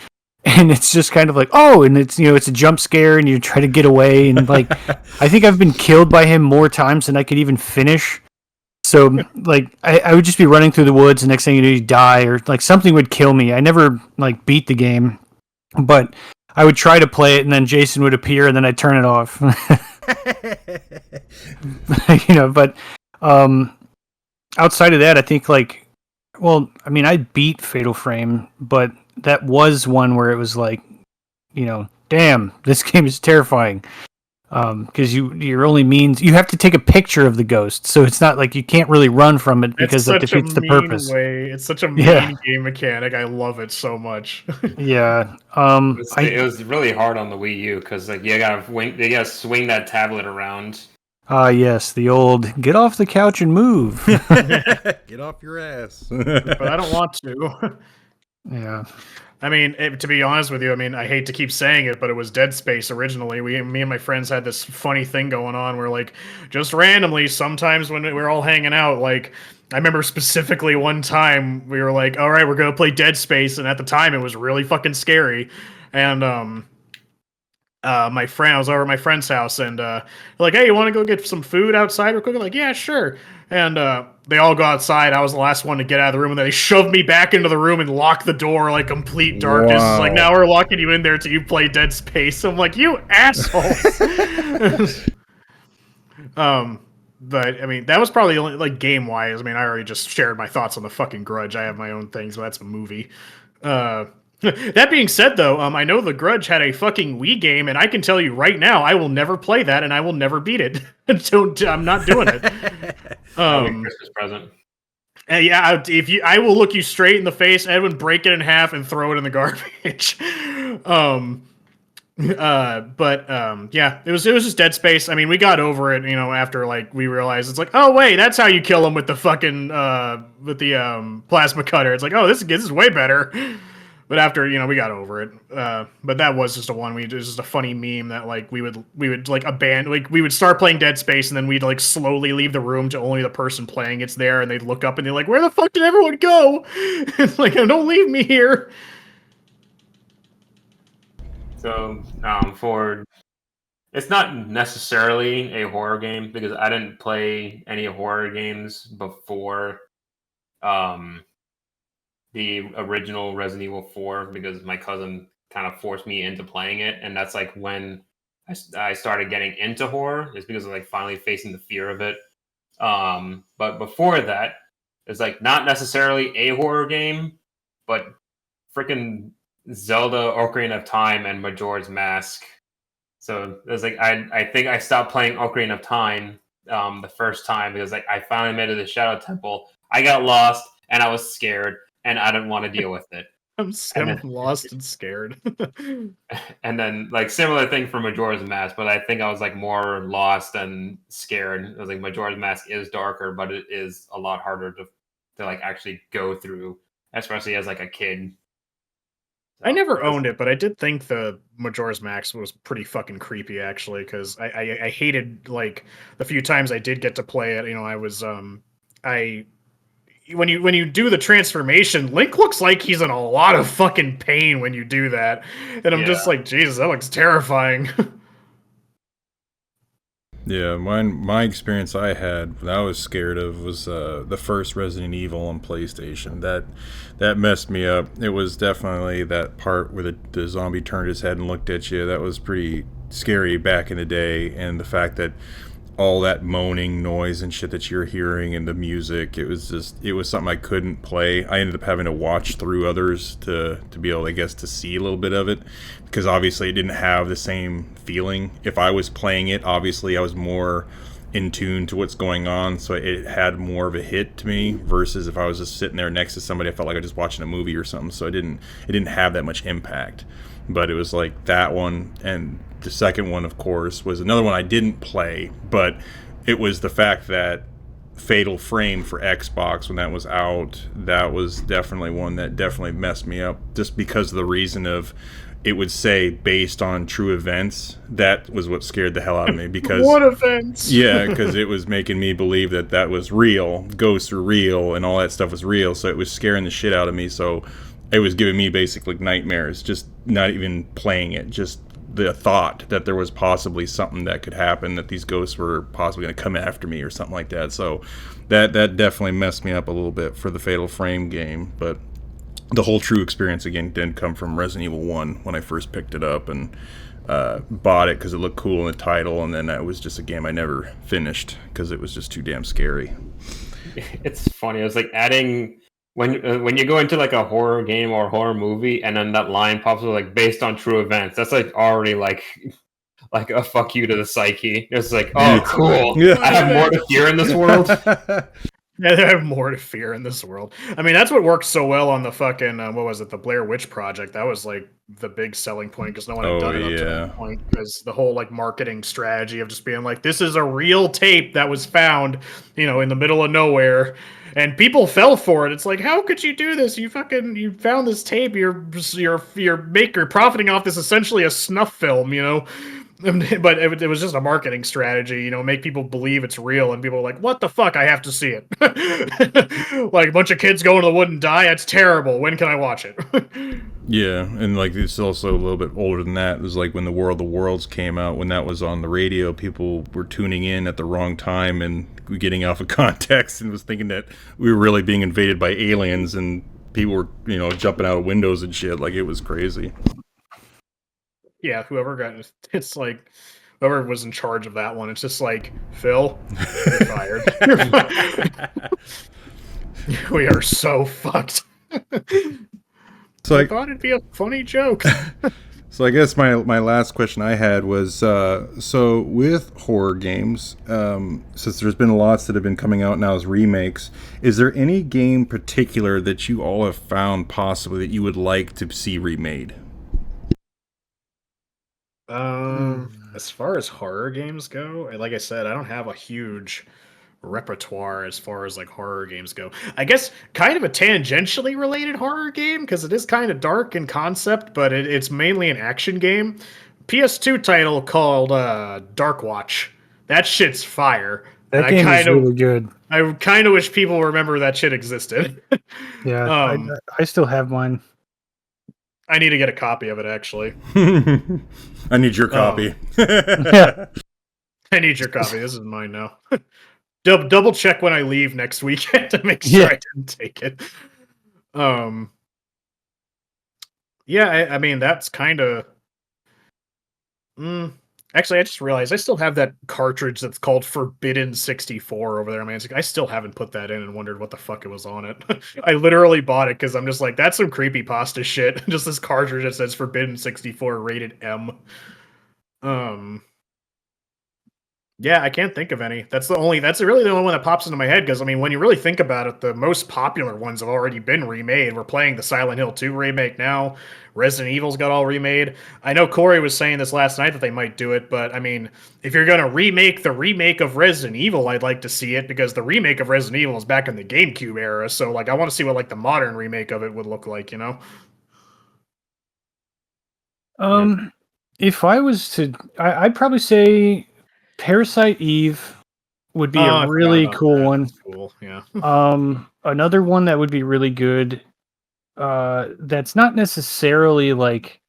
And it's just kind of like, oh, and it's, it's a jump scare and you try to get away. And like, I think I've been killed by him more times than I could even finish. So like, I would just be running through the woods and next thing you know, you die or like something would kill me. I never like beat the game, but I would try to play it and then Jason would appear and then I'd turn it off. But, outside of that, I think like Well, I mean, I beat Fatal Frame, but that was one where it was like, damn, this game is terrifying. Because your only means you have to take a picture of the ghost, so it's not like you can't really run from it because that defeats the purpose. It's such a mean game mechanic. I love it so much. Yeah. It was really hard on the Wii U because like you gotta swing that tablet around. Yes, the old get off the couch and move. Get off your ass. But I don't want to. Yeah. I mean, to be honest with you, I mean, I hate to keep saying it, but it was Dead Space originally. Me and my friends had this funny thing going on where, like, just randomly, sometimes when we were all hanging out, like, I remember specifically one time we were like, all right, we're going to play Dead Space. And at the time, it was really fucking scary. And, I was over at my friend's house and like, hey, you want to go get some food outside real quick? I'm like, yeah, sure. And they all go outside. I was the last one to get out of the room, and then they shoved me back into the room and locked the door, like complete darkness. Wow. It's like, now we're locking you in there till you play Dead Space. I'm like, you assholes. But I mean, that was probably the only, like, game wise. I mean, I already just shared my thoughts on the fucking Grudge. I have my own things, but that's a movie. That being said, though, I know The Grudge had a fucking Wii game, and I can tell you right now, I will never play that, and I will never beat it. I'm not doing it. Christmas present. Yeah, I will look you straight in the face, Edwin, break it in half, and throw it in the garbage. Yeah, it was just Dead Space. I mean, we got over it, after like we realized it's like, oh wait, that's how you kill him with the fucking plasma cutter. It's like, oh, this is way better. But after, we got over it. But that was just it was just a funny meme that like we would like abandon, like we would start playing Dead Space and then we'd like slowly leave the room to only the person playing it's there, and they'd look up and they're like, where the fuck did everyone go? It's like, don't leave me here. So it's not necessarily a horror game because I didn't play any horror games before the original Resident Evil 4 because my cousin kind of forced me into playing it, and that's like when I started getting into horror. It's because of like finally facing the fear of it. But before that, it's like not necessarily a horror game, but freaking Zelda Ocarina of Time and Majora's Mask. So it's like I think I stopped playing Ocarina of Time the first time because like I finally made it to the Shadow Temple. I got lost and I was scared and I didn't want to deal with it. I'm lost and scared. And then like similar thing for Majora's Mask, but I think I was like more lost and scared. It was like Majora's Mask is darker, but it is a lot harder to like actually go through, especially as like a kid. I never owned it, but I did think the Majora's Mask was pretty fucking creepy, actually, because I hated, like, the few times I did get to play it, I was, when you do the transformation, Link looks like he's in a lot of fucking pain when you do that, and I'm just like, Jesus, that looks terrifying. Yeah, my experience I had that I was scared of was the first Resident Evil on PlayStation. That messed me up. It was definitely that part where the zombie turned his head and looked at you. That was pretty scary back in the day, and the fact that all that moaning noise and shit that you're hearing and the music, it was something I couldn't play. I ended up having to watch through others to be able, I guess, to see a little bit of it, because obviously it didn't have the same feeling. If I was playing it, obviously I was more in tune to what's going on, so it had more of a hit to me, versus if I was just sitting there next to somebody, I felt like I was just watching a movie or something, so it didn't have that much impact. But it was like that one, and the second one, of course, was another one I didn't play, but it was the fact that Fatal Frame for Xbox, when that was out, that was definitely one that definitely messed me up, just because of the reason of it would say based on true events. That was what scared the hell out of me, because what events? Yeah, because it was making me believe that was real, ghosts were real, and all that stuff was real, so it was scaring the shit out of me. So it was giving me basically nightmares, just not even playing it, just the thought that there was possibly something that could happen, that these ghosts were possibly going to come after me or something like that. So that definitely messed me up a little bit for the Fatal Frame game. But the whole true experience, again, did come from Resident Evil 1 when I first picked it up and bought it because it looked cool in the title, and then that was just a game I never finished because it was just too damn scary. It's funny. I was like adding when you go into like a horror game or horror movie, and then that line pops up like based on true events, that's like already like a fuck you to the psyche. It's like, oh, cool. Yeah. I have more to fear in this world. Yeah, they have more to fear in this world. I mean, that's what worked so well on the fucking what was it, the Blair Witch Project? That was like the big selling point because no one had done it up to that point. Because the whole like marketing strategy of just being like, this is a real tape that was found, in the middle of nowhere, and people fell for it. It's like, how could you do this? You found this tape. You're profiting off this essentially a snuff film, But it was just a marketing strategy, make people believe it's real, and people are like, what the fuck, I have to see it. Like a bunch of kids going to the wooden die, it's terrible, when can I watch it? Yeah, and like it's also a little bit older than that. It was like when the War of the Worlds came out, when that was on the radio, people were tuning in at the wrong time and getting off of context and was thinking that we were really being invaded by aliens, and people were, jumping out of windows and shit. Like, it was crazy. Yeah, whoever was in charge of that one, it's just like, Phil, you're fired. We are so fucked. So I thought it'd be a funny joke. So I guess my last question I had was, so with horror games, since there's been lots that have been coming out now as remakes, is there any game particular that you all have found possibly that you would like to see remade? As far as horror games go, like I said, I don't have a huge repertoire as far as like horror games go. I guess kind of a tangentially related horror game because it is kind of dark in concept, but it's mainly an action game. PS2 title called Dark Watch. That shit's fire. That game is really good. I kind of wish people remember that shit existed. Yeah, I still have mine. I need to get a copy of it, actually. I need your copy. I need your copy. This is mine now. Double check when I leave next weekend to make sure I didn't take it. Yeah, I mean, that's kind of... Actually, I just realized I still have that cartridge that's called Forbidden 64 over there. Man, I still haven't put that in and wondered what the fuck it was on it. I literally bought it because I'm just like, that's some creepypasta shit. Just this cartridge that says Forbidden 64 rated M. Yeah, I can't think of any. That's really the only one that pops into my head because, I mean, when you really think about it, the most popular ones have already been remade. We're playing the Silent Hill 2 remake now. Resident Evil's got all remade. I know Corey was saying this last night that they might do it, but I mean, if you're going to remake the remake of Resident Evil, I'd like to see it because the remake of Resident Evil is back in the GameCube era. So, like, I want to see what, like, the modern remake of it would look like, If I was to... I'd probably say Parasite Eve would be a really cool one. That's cool, yeah. Another one that would be really good, that's not necessarily like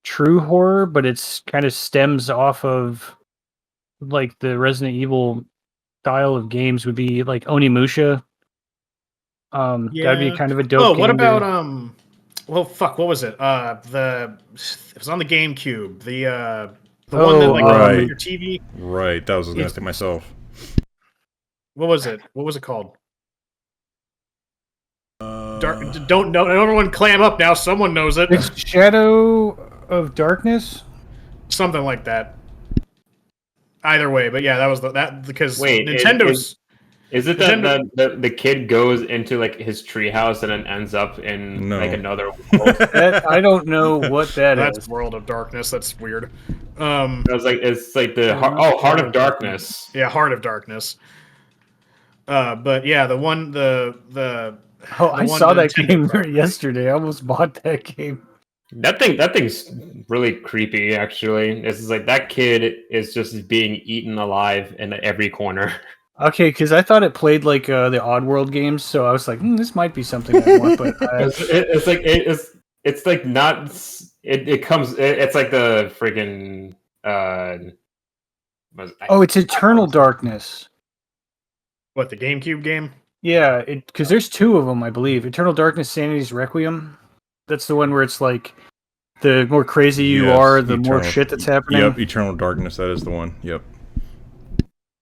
true horror, but it's kind of stems off of like the Resident Evil style of games, would be like Onimusha. That'd be kind of a dope game. What about well, fuck, what was it? It was on the GameCube. The one that like your TV. Right, that was what I was gonna say myself. What was it? What was it called? Don't everyone clam up now. Someone knows it. It's Shadow of Darkness. Something like that. Either way, but yeah, that was that because Nintendo's. Is it that the kid goes into like his treehouse and then ends up in like another world? I don't know what That's World of Darkness. That's weird. It's like the Heart of Darkness. Yeah, Heart of Darkness. But yeah, I saw that game yesterday. I almost bought that game. That thing's really creepy. Actually, it's like that kid is just being eaten alive in every corner. Okay, because I thought it played like the Oddworld games, so I was like, this might be something I want. But it's like not. It comes. It's like the freaking. It's Eternal Darkness. What, the GameCube game? Yeah, because there's two of them, I believe. Eternal Darkness, Sanity's Requiem. That's the one where it's like the more crazy you are, the more shit that's happening. Yep, Eternal Darkness. That is the one. Yep.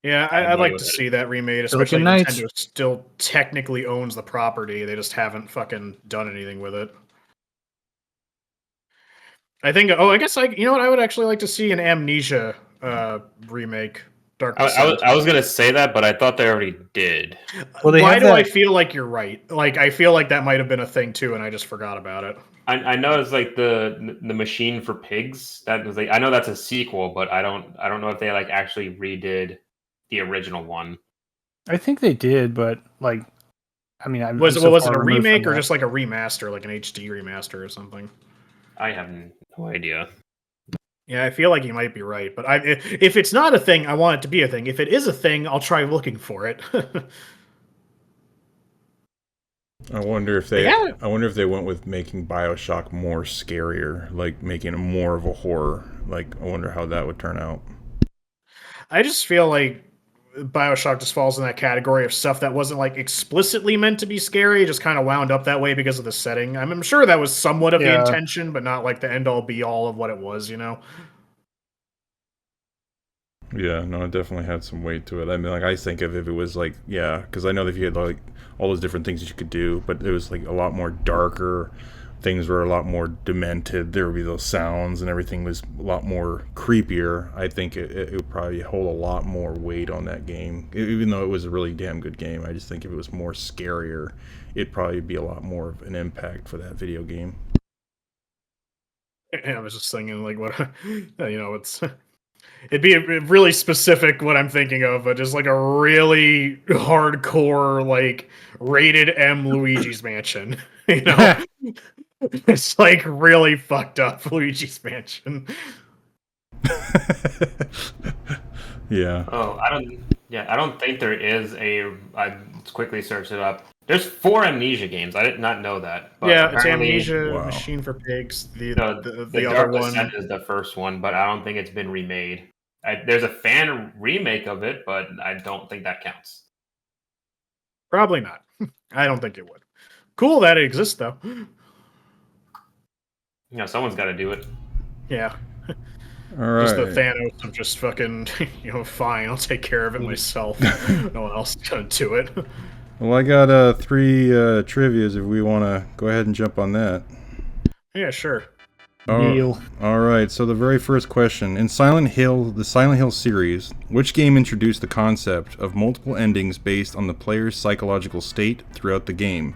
Yeah, I'd like to see that remade, especially Nintendo still technically owns the property. They just haven't fucking done anything with it. I think. Oh, I guess you know what? I would actually like to see an Amnesia remake. Dark Descent. I was gonna say that, but I thought they already did. Well, why do I feel like you're right? Like I feel like that might have been a thing too, and I just forgot about it. I know it's like the Machine for Pigs. That was like, I know that's a sequel, but I don't know if they like actually redid the original one. I think they did, but like, I mean, was it a remake or just like a remaster, like an HD remaster or something? I have no idea. Yeah, I feel like you might be right, but if it's not a thing, I want it to be a thing. If it is a thing, I'll try looking for it. I wonder if they went with making BioShock more scarier, like making it more of a horror. Like, I wonder how that would turn out. I just feel like BioShock just falls in that category of stuff that wasn't like explicitly meant to be scary, just kind of wound up that way because of the setting. I'm sure that was somewhat of the intention, but not like the end all be all of what it was, you know? Yeah, no, it definitely had some weight to it. I mean, like, I think of if it was like, yeah, because I know that if you had like all those different things that you could do, but it was like a lot more darker. Things were a lot more demented. There would be those sounds, and everything was a lot more creepier. I think it would probably hold a lot more weight on that game. Even though it was a really damn good game, I just think if it was more scarier, it'd probably be a lot more of an impact for that video game. I was just thinking, like, what, you know, it'd be really specific what I'm thinking of, but just like a really hardcore, like, rated M Luigi's Mansion, you know? It's like really fucked up Luigi's Mansion. Yeah. Oh, I don't think there is a. I quickly searched it up. There's 4 Amnesia games. I did not know that. But yeah, it's Amnesia, Machine for Pigs. The other Dark one is the first one, but I don't think it's been remade. There's a fan remake of it, but I don't think that counts. Probably not. I don't think it would. Cool that it exists, though. Yeah, someone's got to do it. Yeah. All right. Just the Thanos of just fucking, you know, fine, I'll take care of it myself. No one else is going to do it. Well, I got 3 trivias if we want to go ahead and jump on that. Yeah, sure. Deal. All right, so the very first question. In the Silent Hill series, which game introduced the concept of multiple endings based on the player's psychological state throughout the game?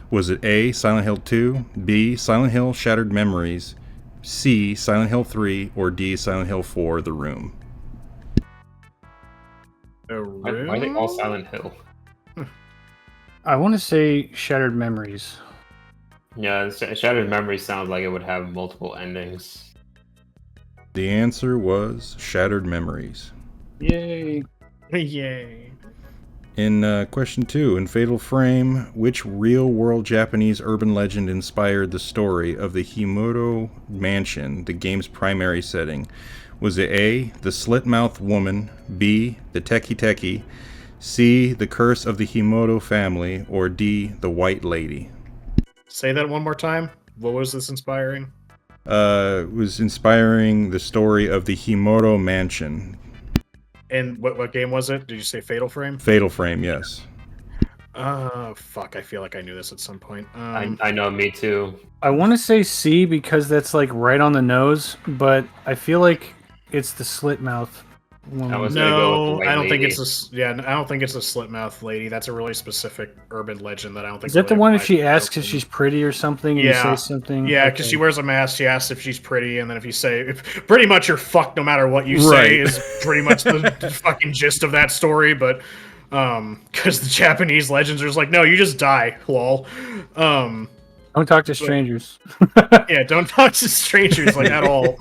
Was it A, Silent Hill 2, B, Silent Hill Shattered Memories, C, Silent Hill 3, or D, Silent Hill 4, The Room? The Room? I think all Silent Hill. I want to say Shattered Memories. Yeah, Shattered Memories sounds like it would have multiple endings. The answer was Shattered Memories. Yay. Yay. In question 2, in Fatal Frame, which real-world Japanese urban legend inspired the story of the Himoto Mansion, the game's primary setting? Was it A, the slit-mouthed woman, B, the Teki Teki, C, the curse of the Himoto family, or D, the White Lady? Say that one more time. What was this inspiring? It was inspiring the story of the Himoto Mansion. And what game was it? Did you say Fatal Frame? Fatal Frame, yes. Fuck, I feel like I knew this at some point. I know, me too. I want to say C because that's like right on the nose, but I feel like it's the slit mouth woman. I don't think it's I don't think it's a slit mouth lady. That's a really specific urban legend that I don't think. Is that the one if she asks if she's pretty or something? And you say something. Yeah, because she wears a mask. She asks if she's pretty, and then if you say, pretty much you're fucked no matter what you say is pretty much the fucking gist of that story. But because the Japanese legends are just like, no, you just die, lol. Don't talk to strangers. Yeah, don't talk to strangers like at all.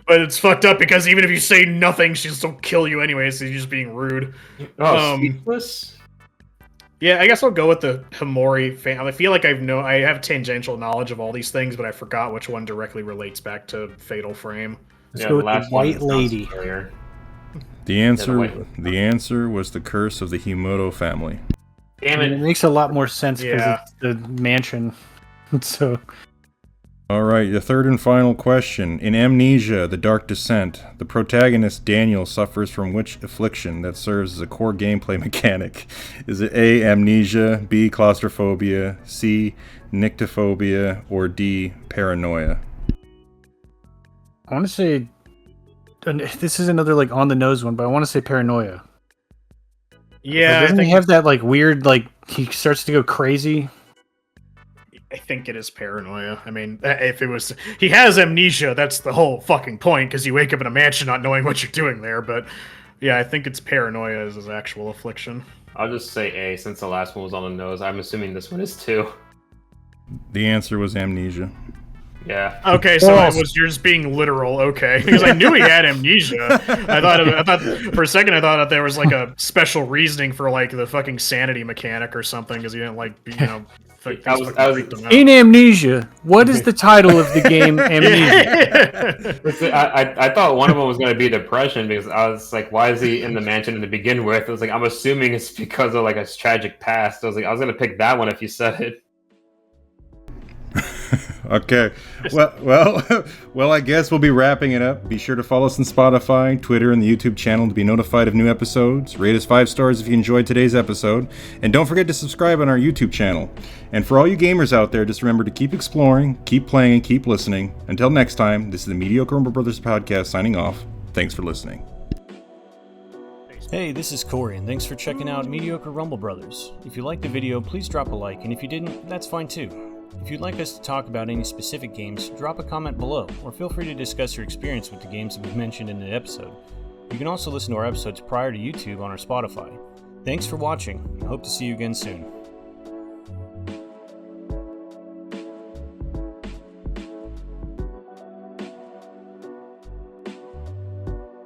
But it's fucked up because even if you say nothing, she'll still kill you anyway, so you're just being rude. Sleepless? Yeah, I guess I'll go with the Himori fan. I feel like I have tangential knowledge of all these things, but I forgot which one directly relates back to Fatal Frame. Let's go with the White Lady. The answer was the curse of the Himoto family. Damn it. It makes a lot more sense because it's the mansion. So All right, the third and final question. In Amnesia, The Dark Descent, the protagonist Daniel suffers from which affliction that serves as a core gameplay mechanic? Is it A, amnesia, B, claustrophobia, C, nyctophobia, or D, paranoia? I want to say, and this is another like on the nose one, but I want to say paranoia. Yeah, doesn't he have that like weird like he starts to go crazy? I think it is paranoia. I mean, if it was, he has amnesia. That's the whole fucking point, because you wake up in a mansion not knowing what you're doing there. But yeah, I think it's paranoia as his actual affliction. I'll just say A, since the last one was on the nose. I'm assuming this one is too. The answer was amnesia. Yeah. Okay, so it was yours being literal. Okay, because I knew he had amnesia. I thought for a second I thought that there was like a special reasoning for like the fucking sanity mechanic or something, because he didn't like in Amnesia. What is the title of the game? Amnesia. I thought one of them was going to be depression, because I was like, why is he in the mansion to begin with? I was like, I'm assuming it's because of like a tragic past. I was going to pick that one if you said it. Okay. Well, I guess we'll be wrapping it up. Be sure to follow us on Spotify, Twitter, and the YouTube channel to be notified of new episodes. Rate us 5 stars if you enjoyed today's episode. And don't forget to subscribe on our YouTube channel. And for all you gamers out there, just remember to keep exploring, keep playing, and keep listening. Until next time, this is the Mediocre Rumble Brothers podcast signing off. Thanks for listening. Hey, this is Corey, and thanks for checking out Mediocre Rumble Brothers. If you liked the video, please drop a like, and if you didn't, that's fine too. If you'd like us to talk about any specific games, drop a comment below, or feel free to discuss your experience with the games that we've mentioned in the episode. You can also listen to our episodes prior to YouTube on our Spotify. Thanks for watching, and hope to see you again soon.